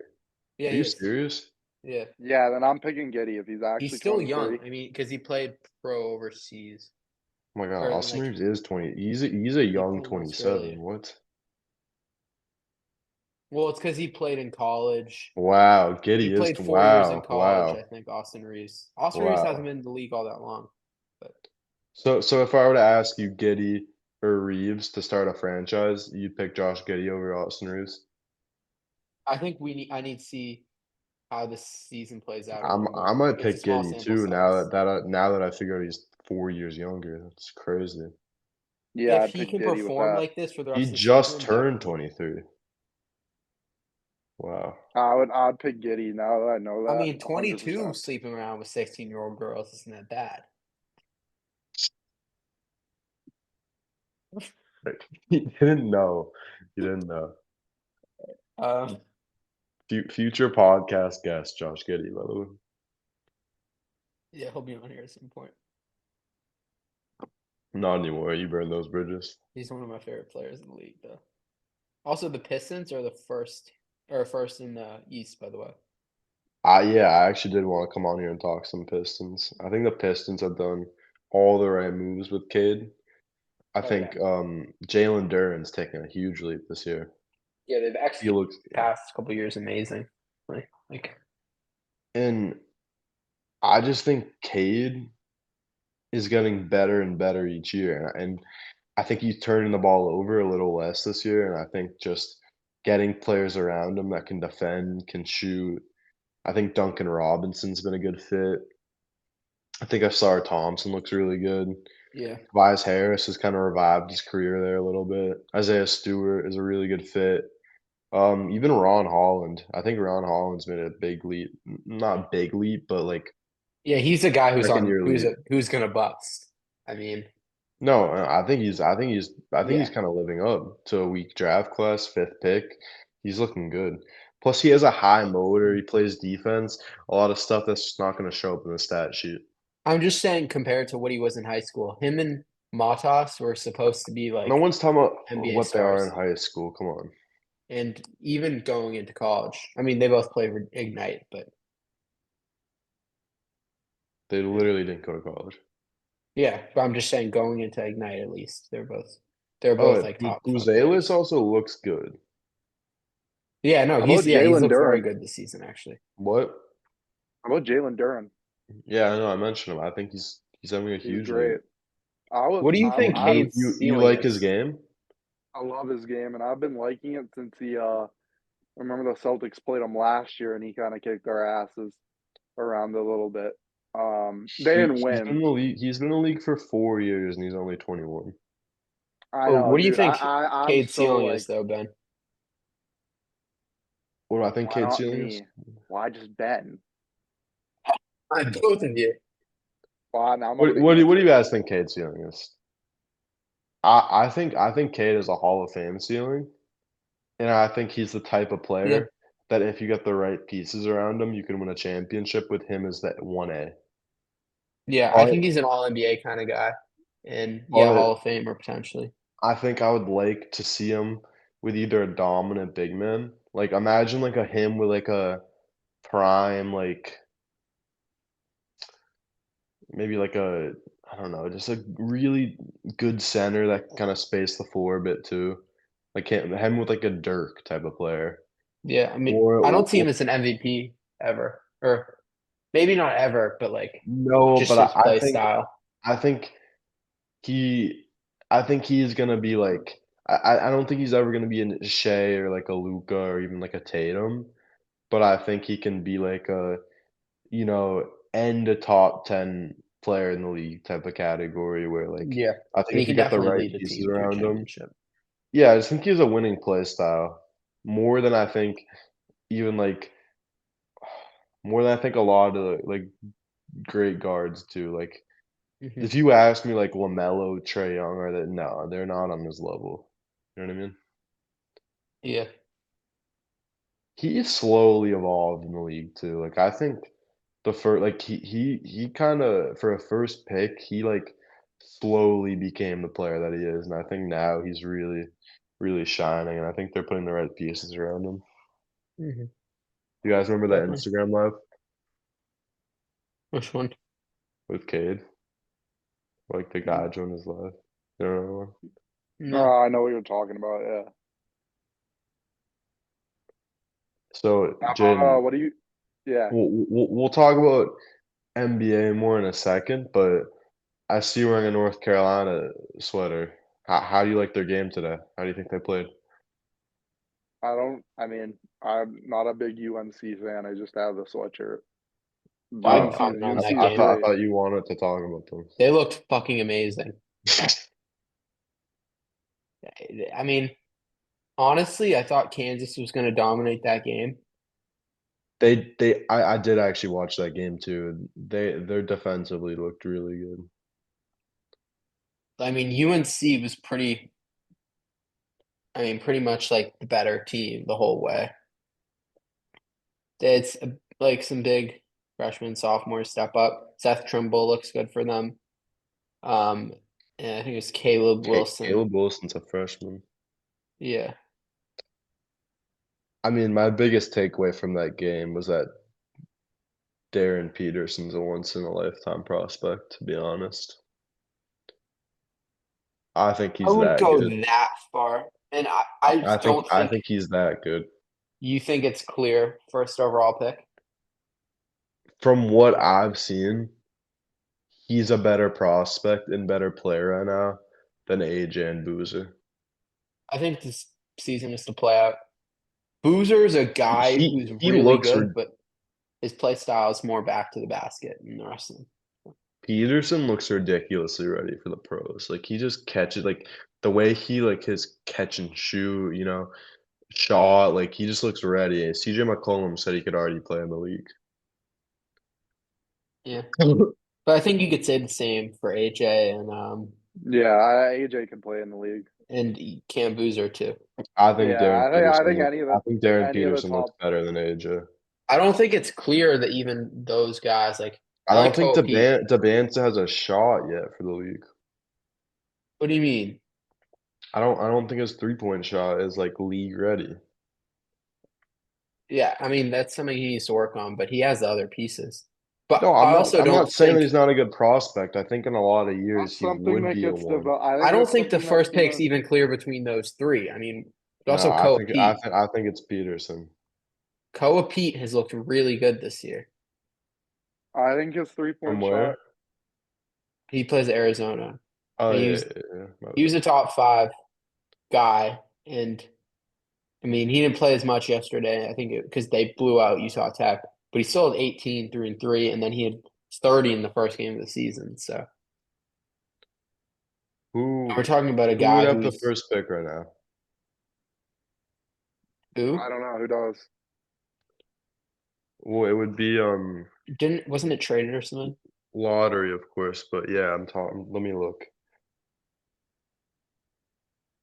Yeah,
Are
he
you
is.
serious?
Yeah,
yeah, then I'm picking Giddey if he's
he's
actually
still young.
23.
I mean, because he played pro overseas,
Oh my God,
or
Austin
like
Reaves is 20. He's a
he
young
played in Australia.
27. What?
Well, it's because he played in college.
Wow,
He
Giddey is
played 4 years in college, I
wow.
think. Austin Reaves. Austin Reaves hasn't
Wow.
been in the league all that long, but
So if I were to ask you Giddey or Reaves to start a franchise, you'd pick Josh Giddey over Austin Reaves?
I think I need to see how this season plays out a
I'm
little
I
more.
might
It's a
pick
small
Giddey
sample
too
size.
now that I figure out he's 4 years younger. That's crazy.
Yeah,
If
I'd
he
pick
can
Giddey with
perform
that.
like this for the
He
rest of the
just
season,
turned
definitely.
23. Wow.
I'd pick Giddey now that I know
I
that
mean, 22
100%.
sleeping around with 16-year-old girls isn't that bad.
He didn't know. He didn't know.
Um,
Future podcast guest Josh Giddey, by the way.
yeah, he'll be on here at some point.
Not anymore. You burned those bridges.
He's one of my favorite players in the league, though. Also, the Pistons are the first in the East, by the way.
Yeah, I actually did want to come on here and talk some Pistons. I think the Pistons have done all the right moves with Cade. I
Oh yeah,
think Jalen Duren's taken a huge leap this year.
yeah. They've
He
executed
looks
the past couple years amazing. Like
and I just think Cade is getting better and better each year, and I think he's turning the ball over a little less this year, and I think just getting players around him that can defend, can shoot. I think Duncan Robinson's been a good fit. I think Asar Thompson looks really good.
yeah,
Tobias Harris has kind of revived his career there a little bit. Isaiah Stewart is a really good fit. Even Ron Holland. I think Ron Holland's made a big leap. Not big leap, but like
yeah. He's a guy
second year leap.
who's gonna bust. I mean,
No, I think he's
yeah,
kind of living up to a weak draft class, fifth pick. He's looking good. Plus, he has a high motor. He plays defense. A lot of stuff that's just not going to show up in the stat sheet.
I'm just saying compared to what he was in high school, him and Matas were supposed to be
No
like
one's talking about
NBA
what they are in
stars,
high school. Come on,
and even going into college. I mean, they both play for Ignite, but
they literally didn't go to college.
yeah. But I'm just saying going into Ignite at least, they're both
Oh,
like top five
Buzelis
picks.
also looks good.
Yeah, no,
How about
he's
Jalen
looked very
Duren?
good this season actually.
What?
How about Jalen Duren?
Yeah, I know. I mentioned him. I think he's having a
He's
huge leap.
great. I was
What do you
I'm
think
You
Cade's
you
ceiling
like his
is?
game?
I love his game, and I've been liking it since he. Remember the Celtics played him last year, and he kind of kicked our asses around a little bit. They didn't
He's been
win.
in the league. He's been in the league for 4 years, and he's only 21.
I
Well,
know,
what do you
dude.
think
I'm
Cade's
so
ceiling is
like,
though, Ben?
What do I think
why
Cade's
not
ceiling is?
me? Why just Ben?
Both of you.
Well, now I'm
What
gonna
what do you, what do
answer
you
it.
guys think Cade's ceiling is? I think Cade is a Hall of Fame ceiling, and I think he's the type of
Yeah.
player that if you get the right pieces around him, you can win a championship with him as that 1A.
Yeah, I
But
think he's an all NBA kind of guy. And yeah,
but
Hall of Famer potentially.
I think I would like to see him with either a dominant big man. Like imagine like a him with like a prime like maybe like a I don't know, just a really good center that can kind of space the floor a bit too. Like him with like a Dirk type of player.
Yeah, I mean,
Or,
I don't see
or
him as an MVP ever, or maybe not ever, but like
no,
just
but
his
I
play
think
style.
I think he I think he is gonna be like I don't think he's ever gonna be a Shea or like a Luca or even like a Tatum, but I think he can be like a end a top 10 player in the league type of category where like
Yeah,
I
and
think
he
if you
can
get the
definitely
right
lead a
pieces
team to a
around him.
championship.
Yeah, I just think he has a winning play style more than I think even like more than I think a lot of like great guards too. Like
Hmm.
if you ask me like LaMelo, Trey Young, are they no, they're not on his level. You know what I mean?
Yeah.
He's slowly evolved in the league too. Like I think the first like he kind of for a first pick, he like slowly became the player that he is, and I think now he's really shining, and I think they're putting the right pieces around him.
Hmm.
You guys remember that
Definitely.
Instagram live
Which one?
with Cade? Like the guy joined his live. You don't remember one?
No.
I know what you're talking about. Yeah.
So
How about
Jaden,
what do you? Yeah,
we'll talk about NBA more in a second, but I see you wearing a North Carolina sweater. How do you like their game today? How do you think they played?
I don't. I mean, I'm not a big UNC fan. I just have the sweatshirt.
I
Oh,
didn't
UNC
comment
is
on
UNC
that
is
game.
I
great.
thought you wanted to talk about them.
They looked fucking amazing. I mean, honestly, I thought Kansas was going to dominate that game.
I did actually watch that game too. Their defensively looked really good.
I mean, UNC was pretty much like the better team the whole way. It's like some big freshmen, sophomores step up. Seth Trimble looks good for them. Um, and I think it's Caleb Wilson.
Caleb Wilson's a freshman.
Yeah.
I mean, my biggest takeaway from that game was that Darryn Peterson's a once-in-a-lifetime prospect, to be honest. I think
I
he's
wouldn't
that
go
good.
that far, and I
I think
don't
I
think
think he's that good.
you think it's clear first overall pick.
From what I've seen, he's a better prospect and better player right now than AJ and Boozer.
I think this season is to play out. Boozer's a guy who's
He
really
looks
good, but his play style is more back to the basket than the rest of them.
Peterson looks ridiculously ready for the pros. Like, he just catches like, the way he, like, his catch and shoot, shot, like, he just looks ready, and CJ McCollum said he could already play in the league.
Yeah, but I think you could say the same for AJ
Yeah, AJ can play in the league.
and Cam Boozer too.
I think
Yeah, I think
Darryn
any of the
Peterson looks
top.
better than AJ.
I don't think it's clear that even those guys like
I
I like
don't think
Koa Pete.
Debanza has a shot yet for the league.
What do you mean?
I don't think his three-point shot is, like, league ready.
Yeah, I mean that's something he needs to work on, but he has the other pieces. But
No,
I also
I'm
don't
not saying that
think
he's not a good prospect. I think in a lot of years
That's
he
something
would
that
be a
gets
one.
developed.
I don't
That's
think the
something that's
first pick's
gonna.
even clear between those three. I mean,
No,
also Koa Pete.
I think it's Peterson.
Koa Pete has looked really good this year.
I think his
From
3-point shot.
where?
He plays Arizona.
Oh,
And
yeah. My
he was
bad.
a top 5 guy, and I mean he didn't play as much yesterday. I think because they blew out Utah Tech, but he still had 18 3 and 3, and then he had 30 in the first game of the season. So we're
Who
talking about a
who would
guy
have the
who's
first pick right now?
I
who
don't know who does.
Well, it would be
wasn't it traded or something?
lottery, of course, but yeah, I'm talking. Let me look.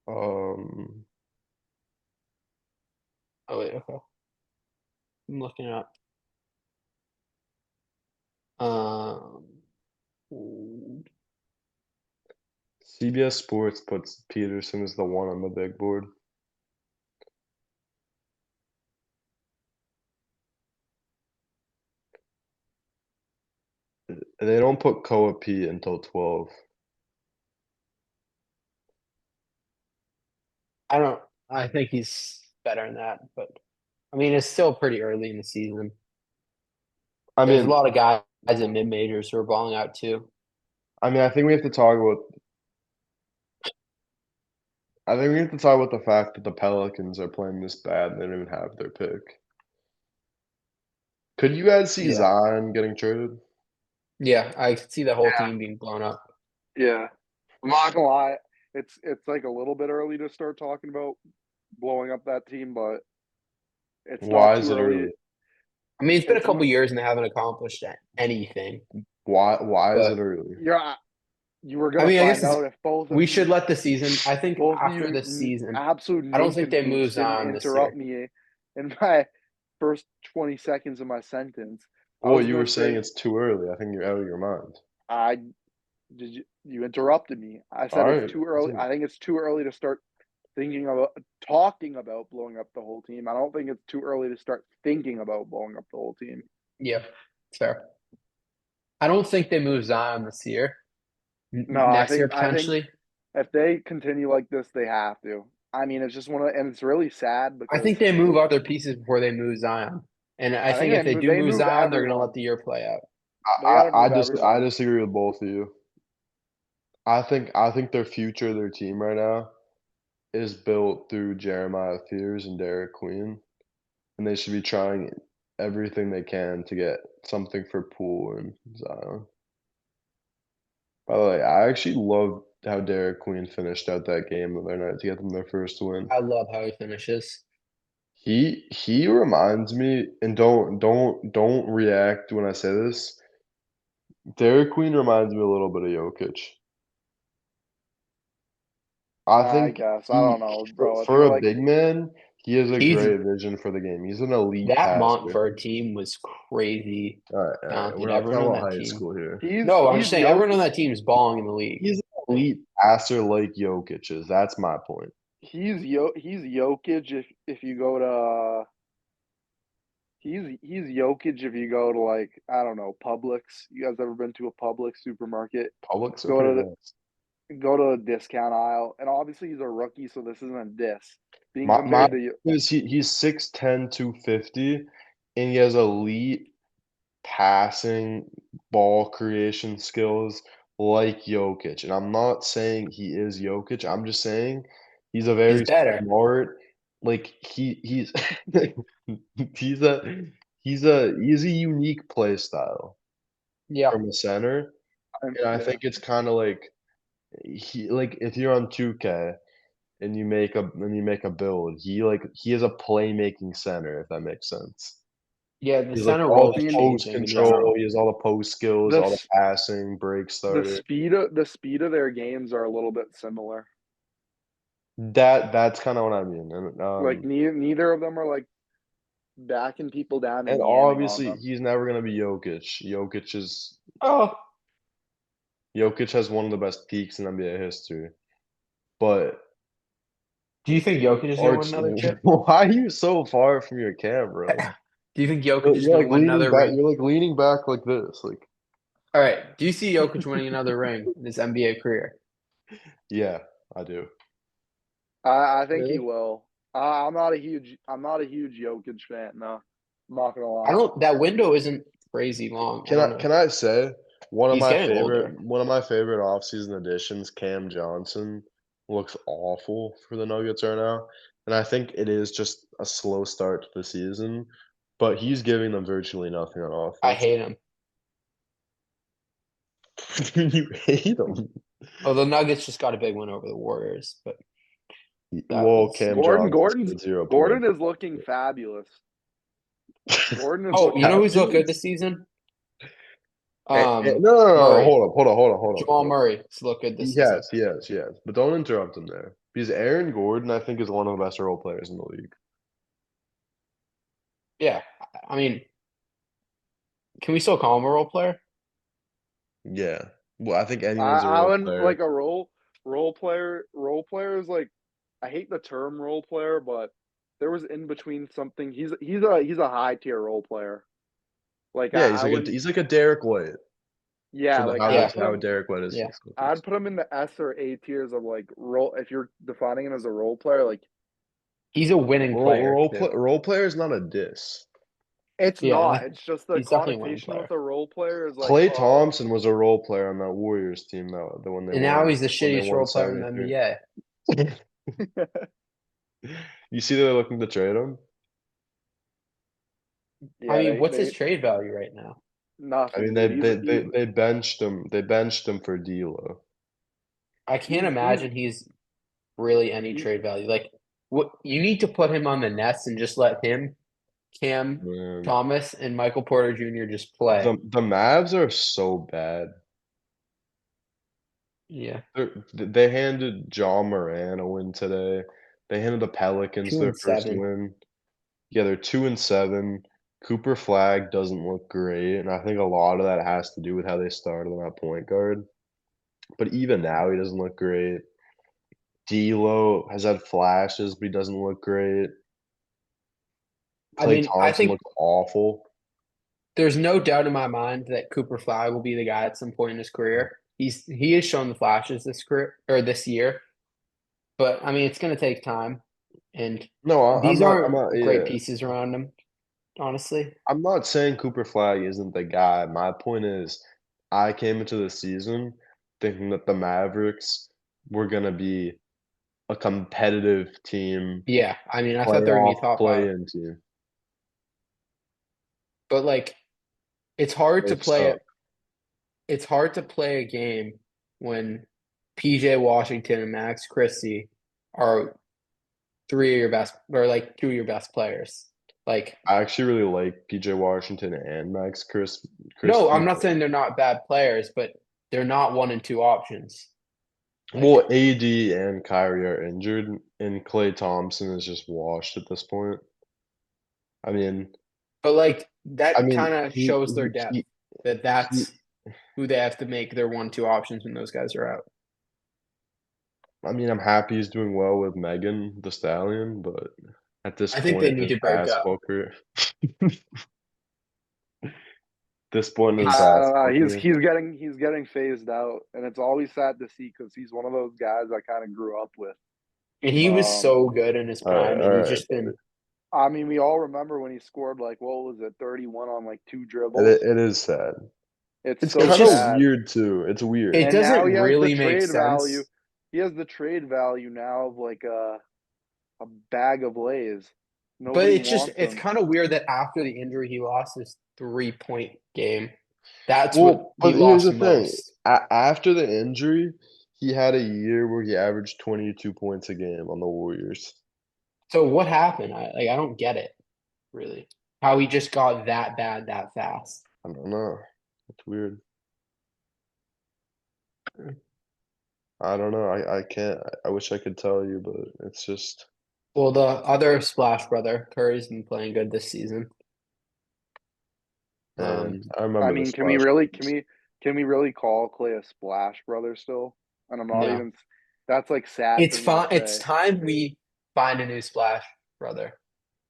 Um,
Oh wait, okay. I'm looking up. Um,
CBS Sports puts Peterson as the one on the big board. They don't put Koa P until 12.
I think he's better than that, but I mean it's still pretty early in the season.
I
There's a
mean,
lot of guys in mid majors who are balling out too.
I think we have to talk about. I think we have to talk about the fact that the Pelicans are playing this bad and they don't even have their pick. Could you guys see
Yeah.
Zion getting traded?
Yeah, I could see the whole
Yeah.
team being blown up.
Yeah, I'm not gonna lie. It's like a little bit early to start talking about blowing up that team, but it's not
Why
too
is it
early.
early?
I mean, it's been a
It's
couple
not.
years and they haven't accomplished anything.
Why is it
But
early?
You were
I
gonna
mean, I
find
guess
out if both of
we should
you,
let the season. I think
both of
after
you,
this season,
absolute
I don't think they move
nincompoops didn't
Zion this
interrupt
year.
me in my first 20 seconds of my sentence. I
Well,
was
you
gonna
were saying
say,
it's too early. I think you're out of your mind.
I you interrupted me. I said
All
it's
right.
too early. I think it's too early to start thinking about talking about blowing up the whole team. I don't think it's too early to start thinking about blowing up the whole team.
Yeah, it's fair. I don't think they move Zion this year.
No,
Next year
I think
potentially.
if they continue like this, they have to. I mean, it's just and it's really sad
I
because
think they move other pieces before they move Zion. And I
I think
think if they do
they
move
move
Zion, they're going to let
everyone.
the year play out.
They got to move
I
everyone.
disagree with both of you. I think their future, their team right now, is built through Jeremiah Fears and Derek Queen, and they should be trying everything they can to get something for Poole and Zion. By the way, I actually loved how Derek Queen finished out that game the other night to get them their first win.
I love how he finishes.
He reminds me, and don't react when I say this. Derek Queen reminds me a little bit of Jokic. I
I
think
guess I don't know, bro. If
for
you're
a
like,
big man, he has a
He's
great vision for the game. He's an elite
that
passer.
Montford team was crazy
All right.
talented.
We're not
Everyone
talking
on
about
that
high
team.
school here.
No, I'm just
he's
saying everyone on that team is balling in the league.
He's an elite passer like Jokic is. That's my point.
he's Jokic if you go to he's Jokic if you go to like I don't know Publix. You guys ever been to a Publix supermarket?
Publix are
Go
pretty
to
nice.
go to the discount aisle, and obviously he's a rookie, so this isn't a diss. Being
My
compared to
is he's 6'10", 250, and he has elite passing, ball creation skills like Jokic. And I'm not saying he is Jokic. I'm just saying he's a
He's
very
better.
smart. Like he's he's a he's a unique play style
Yeah.
from a center. And I
yeah.
think it's kind of like if you're on 2K and you make a build, he is a playmaking center, if that makes sense.
Yeah, the
He's like
center
all
role
I
is
the
mean
post
changing in
control,
general.
he has all the post skills,
the
all the passing, break starter.
the speed of their games are a little bit similar.
That's kinda what I mean,
Like neither of them are like backing people down
and
and yamming on
obviously,
them.
he's never gonna be Jokic.
Oh,
Jokic has one of the best peaks in NBA history, but
do you think Jokic is gonna win
Arch
another chip?
why are you so far from your camera?
Do you think Jokic is
You're,
gonna
like,
win
leaning
another
back
ring?
you're, like, leaning back like this, like
All right. Do you see Jokic winning another ring in his NBA career?
yeah, I do.
I think he
Really?
will. I'm not a huge Jokic fan. No, I'm not gonna
I
lie.
don't. That window isn't crazy long. I don't know.
Can I say
He's getting older.
one of my favorite offseason additions, Cam Johnson, looks awful for the Nuggets right now, and I think it is just a slow start to the season, but he's giving them virtually nothing on
I
offense.
hate him.
You hate him.
Oh, the Nuggets just got a big win over the Warriors, but that
Well,
was.
Cam Johnson
Gordon's
scored 0
Gordon
points.
is looking fabulous. Gordon is
Oh, you
looking
know who's looked good
Fabulous.
this season?
No,
Murray.
hold
Jamal
on.
Murray has looked good this
He
season.
has, but don't interrupt him there, because Aaron Gordon, I think, is one of the best role players in the league.
Yeah, I mean, can we still call him a role player?
Yeah. Well, I think anyone's a
I
role
wouldn't
player.
like a role player. Role player is like I hate the term role player, but there was in between something. He's a high tier role player. Like
Yeah,
I wouldn't.
he's like a Derek White for
Yeah,
the
like
Yeah,
how Derek White is for
yeah.
the Clippers.
I'd put him in the S or A tiers of like role. If you're defining him as a role player, like
He's a winning player too.
Role player is not a diss.
it's
Yeah,
not. It's just the
he's definitely a winning
connotation
player.
with a role player is like,
Klay
oh,
Thompson was a role player on that Warriors team though, the when they
And now
won
he's the shittiest role player in the
73.
NBA.
You see they're looking to trade him?
I
yeah,
mean, what's his
they
trade value right now?
I mean,
nothing, dude.
they benched him. They benched him for D'Lo.
I can't
He's
imagine he's really any
he,
trade value. Like, what you need to put him on the Nets and just let him, Cam
Man,
Thomas, and Michael Porter Jr. just play.
the Mavs are so bad.
Yeah,
They handed Ja Morant a win today. They handed the Pelicans their first
2-7.
win. Yeah, they're 2-7. Cooper Flag doesn't look great, and I think a lot of that has to do with how they started on that point guard. But even now, he doesn't look great. D'Lo has had flashes, but he doesn't look great.
I
Klay
mean, I
Thompson
think
looks awful.
there's no doubt in my mind that Cooper Flag will be the guy at some point in his career. He has shown the flashes this career or this year, but I mean, it's going to take time, and
No,
these
I'm
aren't
not.
great
Yeah,
pieces around him, honestly.
I'm not saying Cooper Flag isn't the guy. My point is, I came into the season thinking that the Mavericks were gonna be a competitive team,
Yeah, I mean, I thought they were going to
playoff
be top five,
play-in team.
but like, it's hard to
They've
play it.
sucked.
It's hard to play a game when PJ Washington and Max Christie are three of your best, or like two of your best players. Like,
I actually really like PJ Washington and
no,
Christie.
I'm not saying they're not bad players, but they're not 1 and 2 options.
Well,
Like,
AD and Kyrie are injured, and Klay Thompson is just washed at this point. I mean,
but like
I
that
mean,
kind of
he
shows their
he
depth.
he, he
That's who they have to make their 1-2 options when those guys are out.
I mean, I'm happy he's doing well with Megan Thee Stallion, but at this
I think they
point in
need
his
to break up.
basketball career, this point in his
I don't know.
basketball career,
He's getting phased out, and it's always sad to see because he's one of those guys I kind of grew up with.
And he was so good in his prime, and he's
all right,
just been.
I mean, we all remember when he scored like what was it, 31 on like 2
It,
dribbles.
it is sad.
It's
It's
so
kind of
just-
sad.
weird too. It's weird.
It
And now
doesn't
he has the
really make
trade value.
sense.
He has the trade value now of like a bag of Lays.
But
Nobody
it's
wants him.
kind of weird that after the injury, he lost his 3-point game. That's
Well,
what he
but here's
lost
the thing.
most.
After the injury, he had a year where he averaged 22 points a game on the Warriors.
So what happened? I don't get it, really. How he just got that bad that fast.
I don't know. It's weird. I don't know. I can't. I wish I could tell you, but it's just.
Well, the other Splash brother, Curry's been playing good this season.
And I remember
I mean,
this
can we
last.
really call Klay a Splash brother still? And I'm not
No.
even. That's like sad.
It's
for me to
fine. It's
say.
time we find a new Splash brother.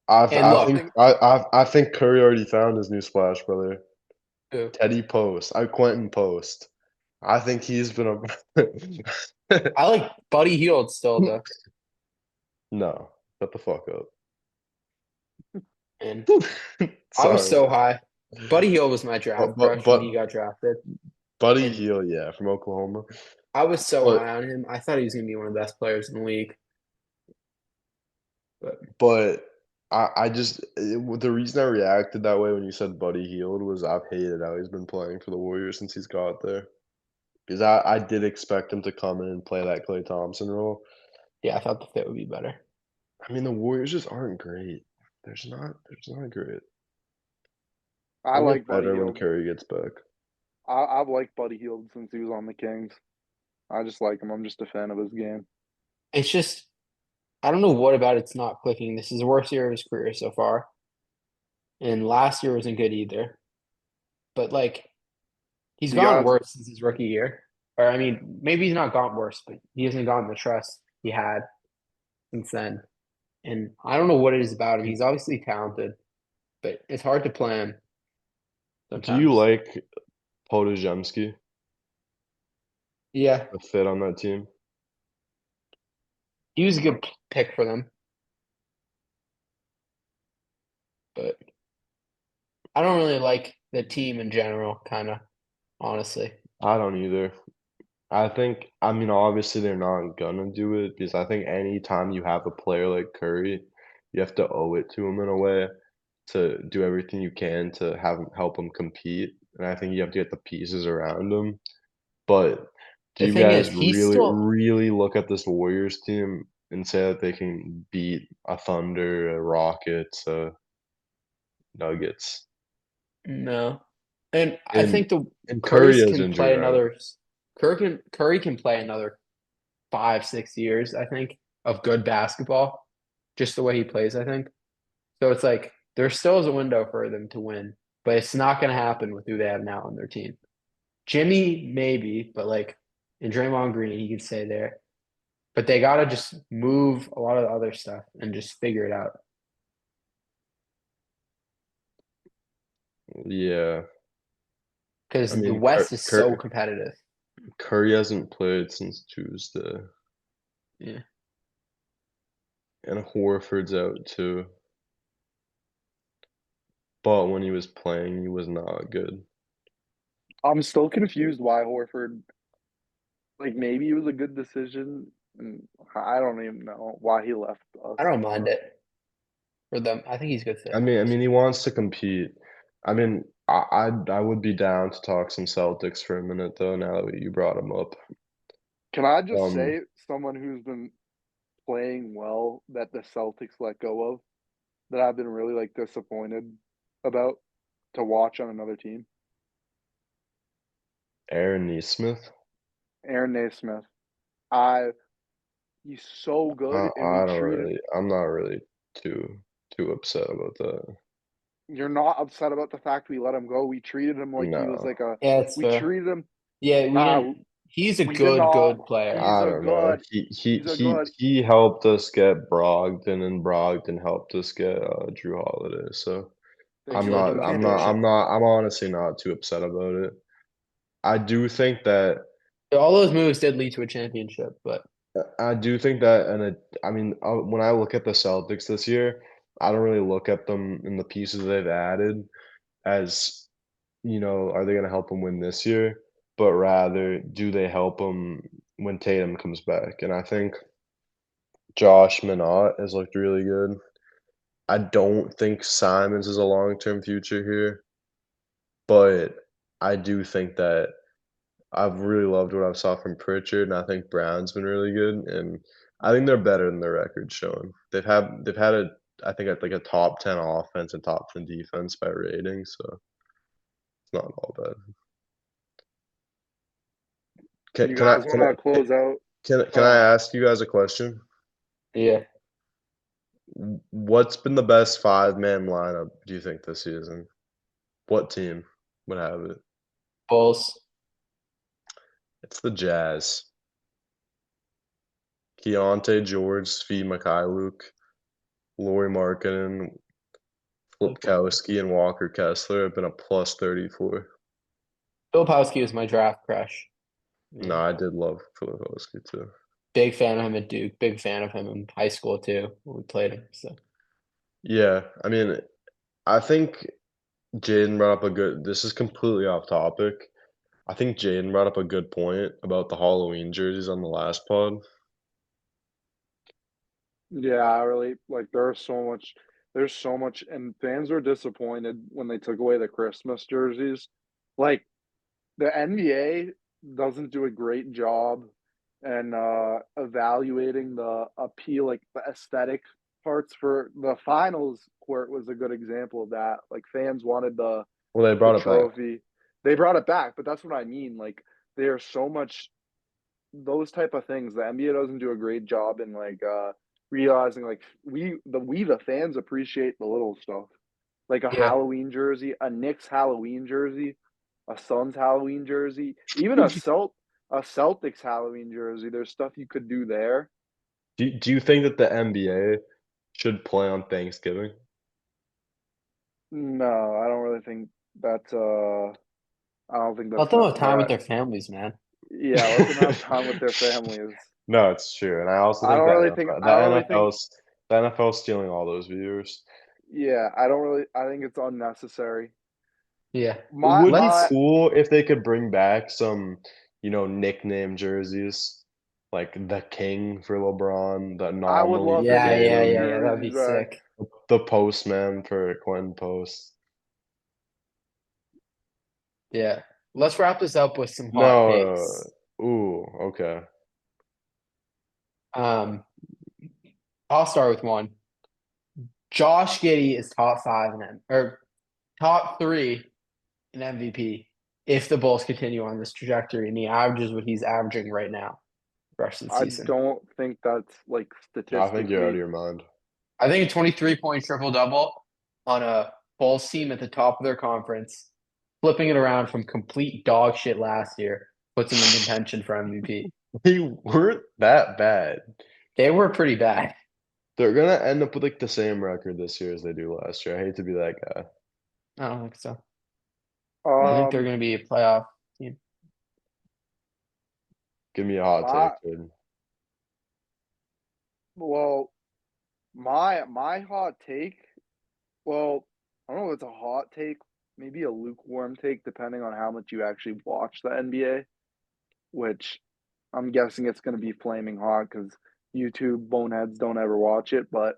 I
And look,
think Curry already found his new splash, brother.
who?
Teddy Post. Quentin Post. I think he's been a.
I like Buddy Hield still, though.
No, shut the fuck up.
And I was so high. Buddy Hield was my draft crush when he got drafted.
Buddy
And
Hield, yeah, from Oklahoma.
I was so
But-
high on him. I thought he was going to be one of the best players in the league.
But I just the reason I reacted that way when you said Buddy Hield was I've hated how he's been playing for the Warriors since he's got there. Because I did expect him to come in and play that Klay Thompson role.
Yeah, I thought the fit would be better.
I mean, the Warriors just aren't great. They're not great.
I
They'll
like
get
Buddy
better when
Hield.
Curry gets back.
I've liked Buddy Hield since he was on the Kings. I just like him. I'm just a fan of his game.
It's just, I don't know what about it's not clicking. This is the worst year of his career so far. And last year wasn't good either. But, like, he's gone worse since his rookie year. Or, I mean, maybe he's not gone worse, but he hasn't gotten the trust he had since then. And I don't know what it is about him. He's obviously talented, but it's hard to plan sometimes.
Do you like Podojemski,
Yeah,
the fit on that team?
he was a good pick for them. But I don't really like the team in general, kind of, honestly.
I don't either. I mean, obviously they're not gonna do it because I think anytime you have a player like Curry, you have to owe it to him in a way to do everything you can to help him compete. And I think you have to get the pieces around him. But do
The
you
thing
guys
is, he's
really,
still
really look at this Warriors team and say that they can beat a Thunder, a Rockets, a Nuggets?
no. And I think
And Curry
Curry's
is
can
injured,
play
right?
another Curry can play another 5-6 years, I think, of good basketball, just the way he plays, I think. So it's like there still is a window for them to win, but it's not going to happen with who they have now on their team. Jimmy, maybe, but like in Draymond Green, he could stay there. But they got to just move a lot of the other stuff and just figure it out.
Yeah.
Because
I
the
mean,
West is so competitive.
Curry hasn't played since Tuesday.
Yeah.
And Horford's out too. But when he was playing, he was not good.
I'm still confused why Horford. Like maybe it was a good decision, and I don't even know why he left us.
I don't mind it for them. I think he's a good fit.
I mean, he wants to compete. I mean, I would be down to talk some Celtics for a minute though. Now that you brought him up,
Can I just say someone who's been playing well that the Celtics let go of, that I've been really like disappointed about to watch on another team?
Aaron Nesmith.
Aaron Naismith. He's so good, and we treated.
I'm not really too upset about that.
You're not upset about the fact we let him go. We treated him like he was
No.
like a.
Yeah, it's
We
fair.
treated him.
Yeah, we didn't. He's a
We did not.
good player.
He's
I
a
don't know.
good.
He
He's a good.
he helped us get Brogdon, and Brogdon helped us get Drew Holiday. So
They
It's
I'm
really
did.
not
good
I'm
They did.
not
foundation.
I'm not I'm honestly not too upset about it. I do think that
All those moves did lead to a championship, but
and I mean, when I look at the Celtics this year, I don't really look at them in the pieces they've added as, are they going to help them win this year? But rather, do they help them when Tatum comes back? And I think Josh Minott has looked really good. I don't think Simons is a long-term future here, but I do think that I've really loved what I saw from Pritchard, and I think Brown's been really good, and I think they're better than their record showing. They've had I think like a top 10 offense and top 10 defense by rating, so it's not all bad.
You guys want to close out?
Can I ask you guys a question?
yeah.
What's been the best 5-man lineup, do you think, this season? What team would have it?
Bulls.
It's the Jazz. Keontae George, Svi Mikhailuk, Lauri Markkanen, Flipkowski, and Walker Kessler have been a plus 34.
Filipowski was my draft crush.
No, I did love Flipkowski too.
Big fan of him at Duke. Big fan of him in high school too. When we played him. So
Yeah, I mean, I think Jaden brought up a good. This is completely off topic. I think Jaden brought up a good point about the Halloween jerseys on the last pod.
Yeah, I really like. There's so much, and fans were disappointed when they took away the Christmas jerseys. Like the NBA doesn't do a great job and evaluating the appeal, like the aesthetic parts for the finals court was a good example of that. Like fans wanted
Well, they
the
brought it back.
trophy. They brought it back, but that's what I mean. Like there's so much those type of things. The NBA doesn't do a great job in like realizing like we the fans appreciate the little stuff. Like a
yeah.
Halloween jersey, a Knicks Halloween jersey, a Suns Halloween jersey, even a Celtics Halloween jersey. There's stuff you could do there.
Do you think that the NBA should play on Thanksgiving?
No, I don't really think that's I don't think
Let
that's
them have time with
that
their families, man.
yeah, let them have time with their families.
No, it's true, and I also
I
think
don't
that
really think
NFL,
I don't really think
the NFL's stealing all those viewers.
yeah, I think it's unnecessary.
Yeah.
It would be
My
cool if they could bring back some, nickname jerseys, like the King for LeBron, the
I would
Anomaly
love
for
to
Yeah,
see
yeah,
those
yeah,
Dame,
yeah. That would be
jerseys back.
sick.
the Postman for Quentin Post.
Yeah. Let's wrap this up with some hot
No,
takes.
ooh, okay.
Um, I'll start with one. Josh Giddey is top 5 or top 3 in MVP if the Bulls continue on this trajectory and he averages what he's averaging right now, the rest of the
I
season.
don't think that's like
I think you're out of
statistically.
your mind.
I think a 23-point triple double on a Bulls team at the top of their conference, flipping it around from complete dog shit last year, puts them in contention for MVP.
They weren't that bad.
They were pretty bad.
They're gonna end up with like the same record this year as they do last year. I hate to be that guy.
I don't think so. I think they're
Um,
going to be a playoff team.
Give me a hot
my
take, dude.
well, my hot take. Well, I don't know if it's a hot take, maybe a lukewarm take, depending on how much you actually watch the NBA. Which I'm guessing it's going to be flaming hot because YouTube boneheads don't ever watch it. But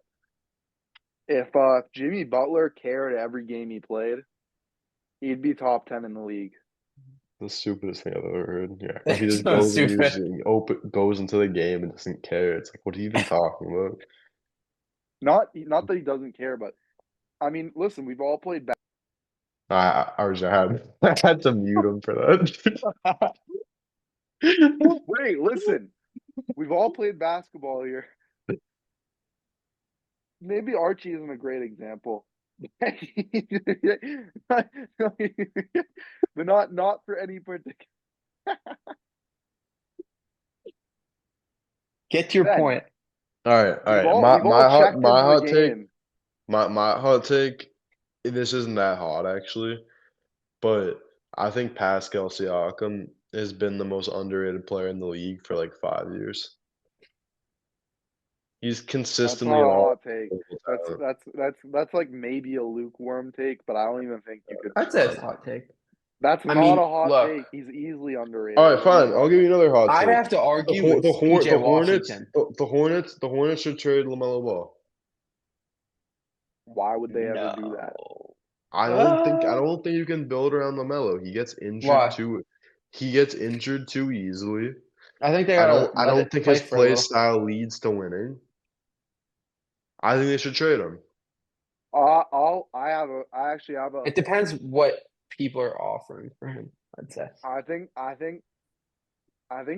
if Jimmy Butler cared every game he played, he'd be top 10 in the league.
The stupidest thing I've ever heard. Yeah, if he
They're
just
so
goes and
stupid.
goes into the game and doesn't care, it's like, what are you even talking about?
Not that he doesn't care, but I mean, listen, we've all played.
I had to mute him for that.
Wait, listen, we've all played basketball here. Maybe Archie isn't a great example, but not for any particular.
Get to your
Ben,
point.
All right, all
we've
right.
all we've all checked
My
into the
hot take.
game.
My hot take. This isn't that hot actually, but I think Pascal Siakam has been the most underrated player in the league for like 5 years. He's
That's
consistently
not
an
a
all
hot take. That's
talent.
that's like maybe a lukewarm take, but I don't even think you could
I'd say it's
start
a
him.
hot take.
That's
I
not
mean,
a hot
look,
take. He's easily underrated.
All right,
What are you
fine. I'll give
talking
you another hot
I'd
take.
have to argue it's PJ Washington.
The Hornets should trade LaMelo Ball.
Why would they ever do that?
No.
I don't think you can build around LaMelo.
Why?
He gets injured too easily.
I think they gotta
I
let
don't
it
think
play
his
for a
play
little.
style leads to winning. I think they should trade him.
I actually have a
It depends what people are offering for him, I'd say.
I think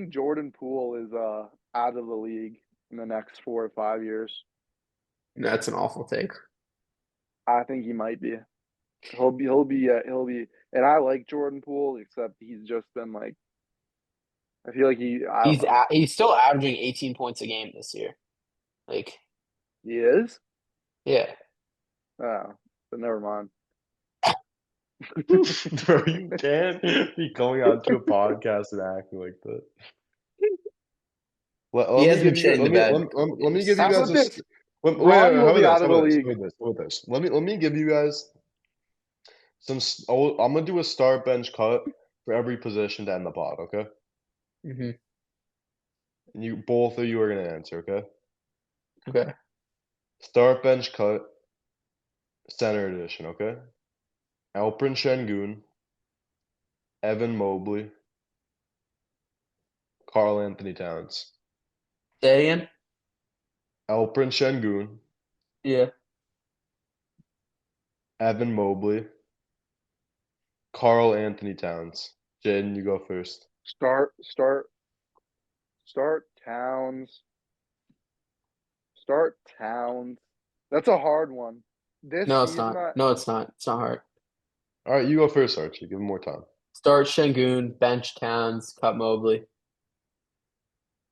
Jordan Poole is out of the league in the next 4 or 5 years.
That's an awful take.
I think he might be. He'll be and I like Jordan Poole, except he's just been like I feel like I don't know.
He's still averaging 18 points a game this year. Like,
He is?
yeah.
Oh, but never mind.
Bro, you can't be going on to a podcast and acting like that.
He has been shit in the bed.
Let me give you
How
guys
about this?
wait,
Bronny will
how
be
about
out
this?
of
How
the
about this?
league.
How about this? Let me give you guys I'm gonna do a start bench cut for every position to end the pod, okay?
Mm-hmm.
And both of you are gonna answer, okay?
Okay.
Start bench cut, center edition, okay? Alperen Şengün, Evan Mobley, Karl Anthony Towns.
Say again?
Alperen Şengün,
Yeah.
Evan Mobley, Karl Anthony Towns. Jaden, you go first.
Start Towns. Start Towns. That's a hard one. This
No, it's
season,
not. No, it's not. It's not hard.
All right, you go first, Archie. Give him more time.
Start Şengün, bench Towns, cut Mobley.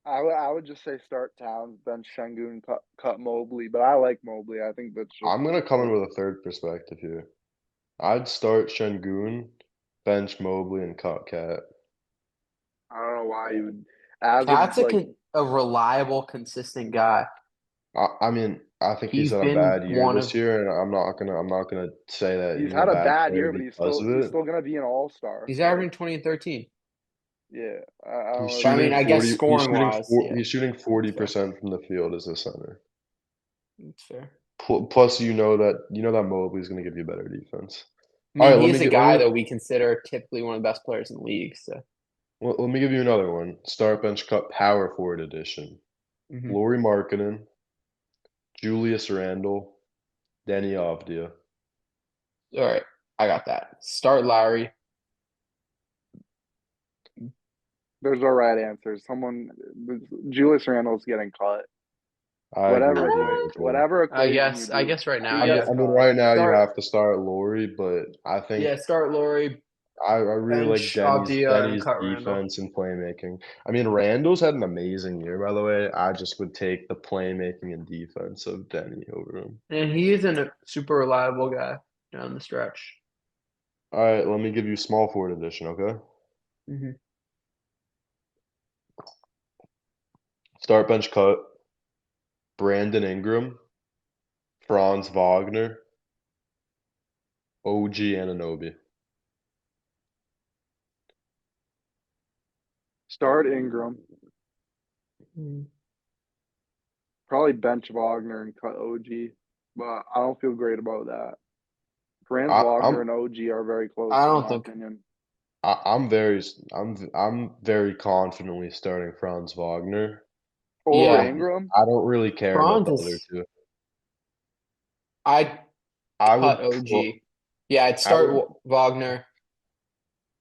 I would just say start Towns, bench Şengün, cut Mobley. But I like Mobley. I think that's just
I'm gonna come in with a third perspective here. I'd start Şengün, bench Mobley, and cut Cat.
I don't know why you would. As
Cat's
of like,
a reliable, consistent guy.
I mean, I think he's
He's
had a
been
bad year
one
this
of
year, and I'm not gonna say that
he's
he's a
had a
bad
bad
player
year, but
because of
he's
it.
still gonna be an all-star.
he's
So
averaging 20 and 13.
yeah, I don't
He's
know.
But I mean,
shooting
I guess
40.
scoring wise, yeah.
He's shooting
That's fair.
40% from the field as a center.
That's fair.
Plus, you know that Mobley's gonna give you better defense.
I
All
mean,
right,
he's a guy that we consider typically one of the best players in the league. So
let me give you another one. Start bench cut power forward edition.
Mhm.
Lauri Markkanen, Julius Randle, Deni Avdija.
All right, I got that. Start Lowry.
There's our right answers. Julius Randle's getting cut.
I agree with you as well.
Whatever equation you do.
I guess right now,
he
yeah.
gets
I mean,
cut.
right now you
Start-
have to start Lauri, but I think
Yeah, start Laurie,
I really like
bench Avdija, and cut Randall.
defense and playmaking. I mean, Randall's had an amazing year, by the way. I just would take the playmaking and defense of Deni over him.
And he isn't a super reliable guy down the stretch.
All right, let me give you small forward edition, okay?
Mm-hmm.
Start bench cut. Brandon Ingram, Franz Wagner, OG Anunoby.
Start Ingram.
Mm-hmm.
Probably bench Wagner and cut OG, but I don't feel great about that. Franz Wagner and OG are very close.
I don't
in my
think.
opinion.
I'm very confidently starting Franz Wagner.
Over
Yeah.
Ingram?
I don't really care about the
Franz
other
is-
two.
I'd
I
cut
would
OG. Yeah, I'd start Wagner,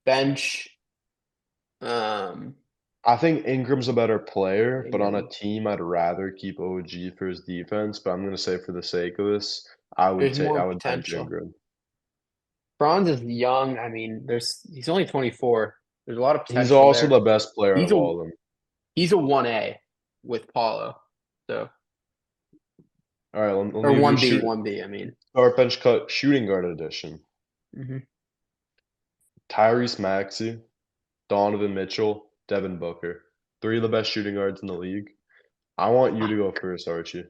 bench.
I think Ingram's a better player, but on a
Ingram.
team, I'd rather keep OG for his defense. But I'm going to say for the sake of this, I would
There's more
bench
potential.
Ingram.
Franz is young. I mean, he's only 24. There's a lot of potential.
He's also
there.
the best player
He's
of all of them.
He's a 1A. with Paulo. So
All right, let
or
me give you
1B. I mean.
start bench cut shooting guard edition.
Mm-hmm.
Tyrese Maxey, Donovan Mitchell, Devin Booker. 3 of the best shooting guards in the league. I want you to go first, Archie.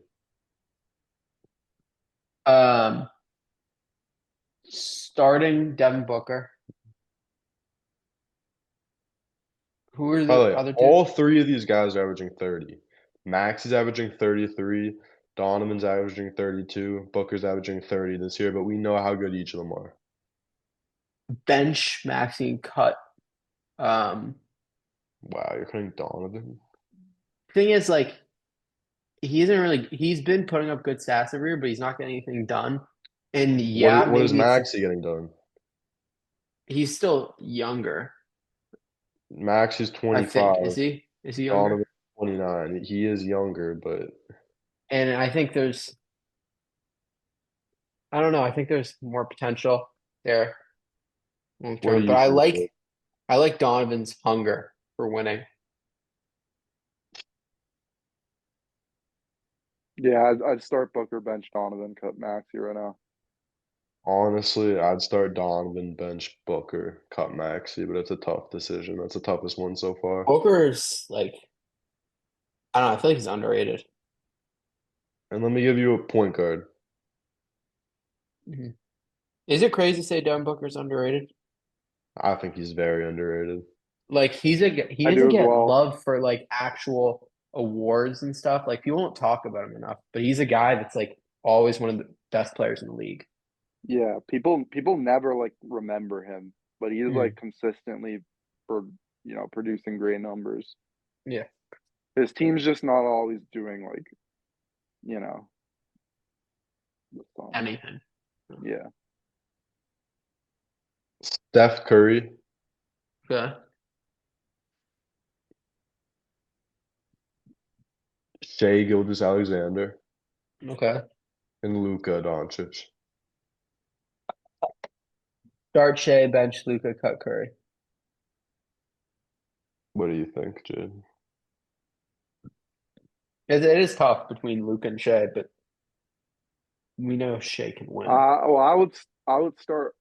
Starting Devin Booker. Who are
By the
the
way,
other two?
all 3 of these guys are averaging 30. Max is averaging 33. Donovan's averaging 32. Booker's averaging 30 this year, but we know how good each of them are.
Bench Maxine cut.
Wow, you're cutting Donovan?
Thing is, like, he's been putting up good stats every year, but he's not getting anything done. And yeah,
What is
maybe
Maxey getting done?
he's still younger.
Max is
I
25.
think. Is he younger?
Donovan 29. He is younger, but
And I think I don't know. I think there's more potential there long
what do
term. But
you think?
I like Donovan's hunger for winning.
Yeah, I'd start Booker, bench Donovan, cut Maxey right now.
Honestly, I'd start Donovan, bench Booker, cut Maxey, but it's a tough decision. That's the toughest one so far.
Booker's like, I don't know. I feel like he's underrated.
And let me give you a point guard.
Mm-hmm. Is it crazy to say Devin Booker's underrated?
I think he's very underrated.
Like he
I do
doesn't
as
get
well.
love for like actual awards and stuff. Like people don't talk about him enough, but he's a guy that's like always one of the best players in the league.
Yeah, people never like remember him, but he's like consistently producing great numbers.
Yeah.
His team's just not always doing like, you know,
Anything.
yeah.
Steph Curry,
Okay.
Shai Gilgeous-Alexander,
Okay.
and Luka Doncic.
Start Shea, bench Luka, cut Curry.
What do you think, Jade?
It is tough between Luka and Shea, but we know Shea can win.
Well, I would start.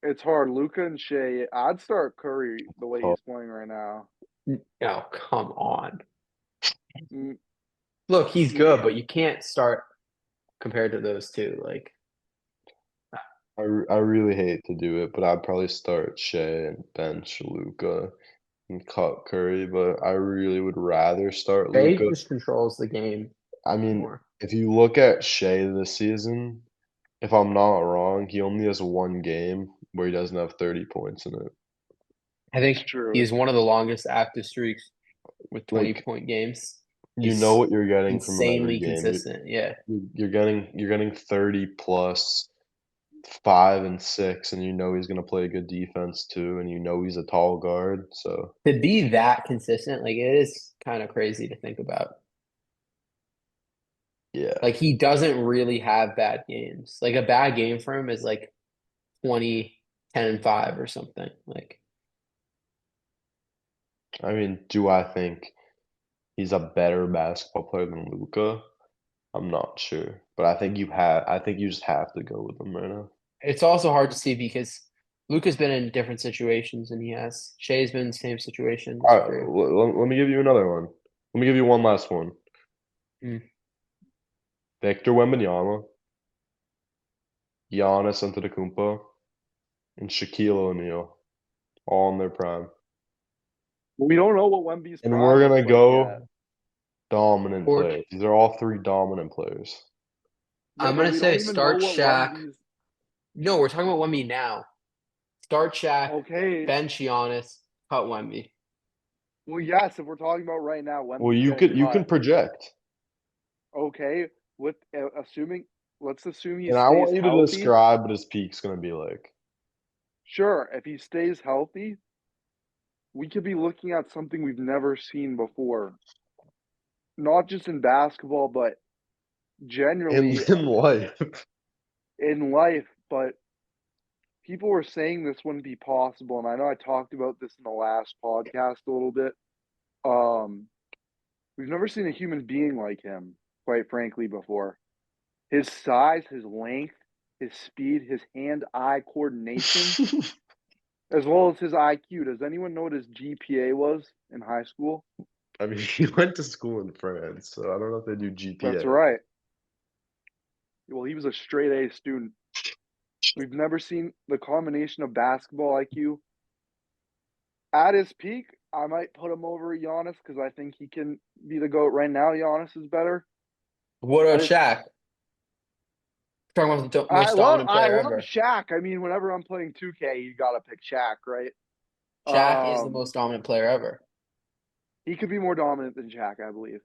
It's hard. Luka and Shea. I'd start Curry the way he's playing right now.
Oh, come on.
Mm,
Look, he's good, but you can't start compared to those two. Like,
I really hate to do it, but I'd probably start Shea and bench Luka and cut Curry, but I really would rather start
Shea
Luka.
just controls the game
I mean,
more.
if you look at Shea this season, if I'm not wrong, he only has 1 game where he doesn't have 30 points in it.
I think
it's true.
he's one of the longest active streaks with 20
Like,
point games.
you
He's
know what you're getting from him every
insanely
game.
consistent. Yeah.
You're getting 30 plus 5 and 6, and you know he's gonna play good defense too, and you know he's a tall guard. So
To be that consistent, like it is kind of crazy to think about.
yeah,
Like he doesn't really have bad games. Like a bad game for him is like 20, 10 and 5 or something. Like
I mean, do I think he's a better basketball player than Luka? I'm not sure, but I think you just have to go with him right now.
it's also hard to see because Luka's been in different situations than he has. Shea's been in the same situation.
All right, let me give you another one. Let me give you one last one.
Mm.
Victor Wembanyama, Giannis Antetokounmpo, and Shaquille O'Neal, all in their prime.
We don't know what Wemby's
And
prime
we're gonna
looks like
go
yet.
dominant
Or-
players. These are all 3 dominant players.
Yeah,
I'm
but
gonna
we
say
don't even know
start
what
Shaq.
Wemby's.
No, we're talking about Wemby now. Start Shaq,
Okay.
bench Giannis, cut Wemby.
Well, yes, if we're talking about right now,
Well,
Wemby's
you
getting
can
cut.
project.
Okay, with let's assume he
And I
stays
want you to
healthy.
describe what his peak's gonna be like.
Sure, if he stays healthy, we could be looking at something we've never seen before. Not just in basketball, but generally
In life.
in life. But people were saying this wouldn't be possible, and I know I talked about this in the last podcast a little bit. We've never seen a human being like him, quite frankly, before. His size, his length, his speed, his hand-eye coordination, as well as his IQ. Does anyone know what his GPA was in high school?
I mean, he went to school in France, so I don't know if they do
That's
GPA.
right. Well, he was a straight A student. We've never seen the combination of basketball IQ. At his peak, I might put him over Giannis because I think he can be the GOAT. Right now, Giannis is better.
What about
But
Shaq? Talking about the
I
most
love
dominant
I
player
love
ever.
Shaq. I mean, whenever I'm playing 2K, you gotta pick Shaq, right?
Shaq is the most dominant player ever.
He could be more dominant than Shaq, I believe.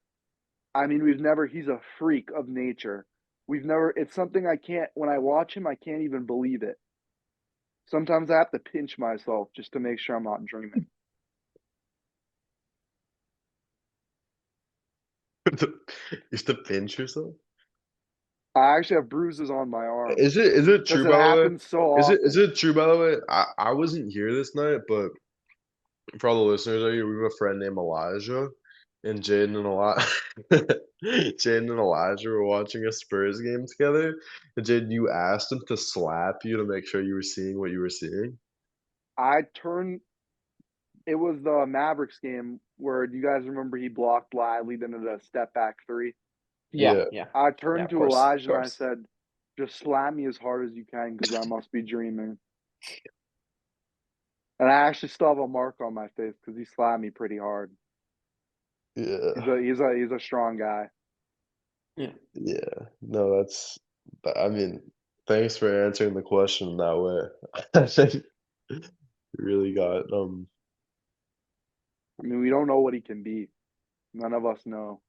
I mean, he's a freak of nature. It's something I can't, when I watch him, I can't even believe it. Sometimes I have to pinch myself just to make sure I'm not dreaming.
You used to pinch yourself?
I actually have bruises on my arm
Is it
because
true,
it
by the way?
happens so
Is
often.
it true, by the way? I wasn't here this night, but for all the listeners out here, we have a friend named Elijah, and Jaden and Elijah were watching a Spurs game together. And Jaden, you asked him to slap you to make sure you were seeing what you were seeing.
It was the Mavericks game where, do you guys remember he blocked Lively, then did a step back three?
Yeah.
I
Yeah,
turned
of
to
course. Of
Elijah and I
course.
said, just slap me as hard as you can because I must be dreaming. And I actually still have a mark on my face because he slapped me pretty hard.
Yeah.
He's a strong guy.
Yeah.
Yeah. No, I mean, thanks for answering the question that way. I think you really got
I mean, we don't know what he can be. None of us know.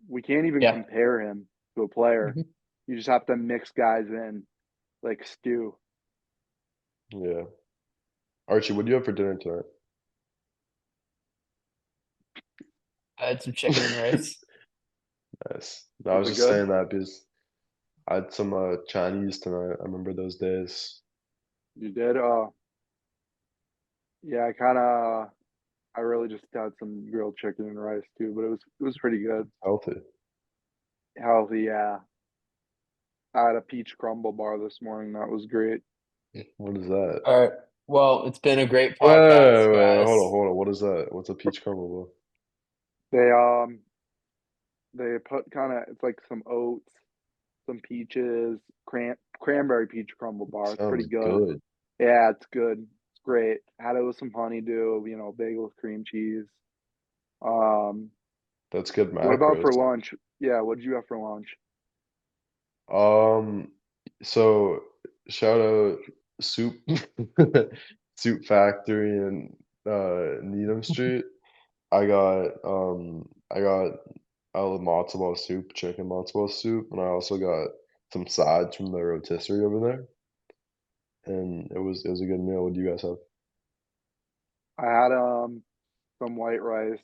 We can't even
Yeah.
compare him to a player.
Mhm.
You just have to mix guys in like stew.
yeah. Archie, what do you have for dinner tonight?
I had some chicken and rice.
Nice. No, I
Was
was
it
just
good?
saying that because I had some Chinese tonight. I remember those days.
You did? Yeah, I really just had some grilled chicken and rice too, but it was pretty good.
Healthy.
Healthy, yeah. I had a peach crumble bar this morning. That was great.
What is that?
All right. Well, it's been a great
Wait,
podcast,
hold on,
guys.
hold on. What is that? What's a peach crumble?
They they put it's like some oats, some peaches, cranberry peach crumble bar. It's pretty
Sounds
good.
good.
Yeah, it's good. It's great. Had it with some honeydew, bagel with cream cheese. Um,
That's good
what about
macros.
for lunch? Yeah, what did you have for lunch?
Um, so shout out Soup Soup Factory in Needham Street. I got a matzo ball soup, chicken matzo ball soup, and I also got some sides from the rotisserie over there. And it was a good meal. What do you guys have?
I had some white rice.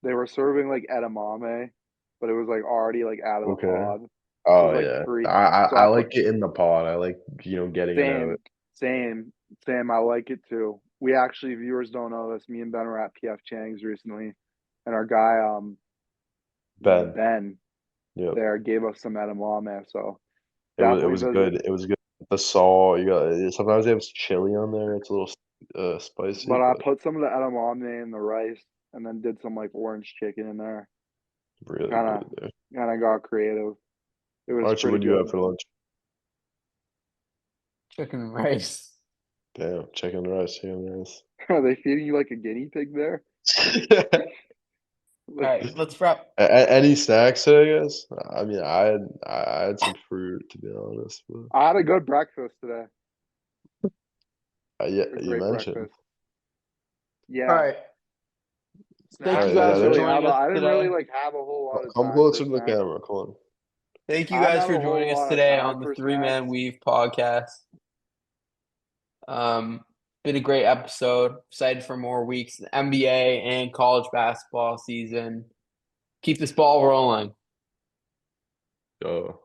They were serving like edamame, but it was like already like out of the
Okay.
pod. It was
Oh
like
yeah.
free. So
I
I put
like it in the pot. I like, getting it out.
same, same, same. I like it too. We actually, viewers don't know this. Me and Ben were at PF Chang's recently, and our guy,
Ben.
Ben,
Yep.
there gave us some edamame. So
It
definitely
was
visit.
good. It was good. The salt, sometimes they have chili on there. It's a little spicy,
But I
but
put some of the edamame in the rice, and then did some like orange chicken in there.
really
Kind
good
of,
there.
kind of got creative. It was
Archie,
pretty
what do you have
good.
for lunch?
Chicken and rice.
Damn, chicken rice, chicken rice.
Are they feeding you like a guinea pig there?
All right, let's wrap.
Any snacks today, guys? I mean, I had some fruit to be honest, but
I had a good breakfast today.
yeah,
A
you
great
mentioned.
breakfast.
All
Yeah.
right.
All
Thank
Snacks.
you
right,
I
yeah,
guys
didn't
for
there.
really
joining
have.
us
I didn't really
today.
like have a whole lot of
Come
time for
closer to the
snacks.
camera. Come on.
Thank you
I didn't
guys
have
for
a whole
joining us
lot of
today
time
on the
for
Three
snacks.
Man Weave podcast. Been a great episode. Excited for more weeks, NBA and college basketball season. Keep this ball rolling.
Go.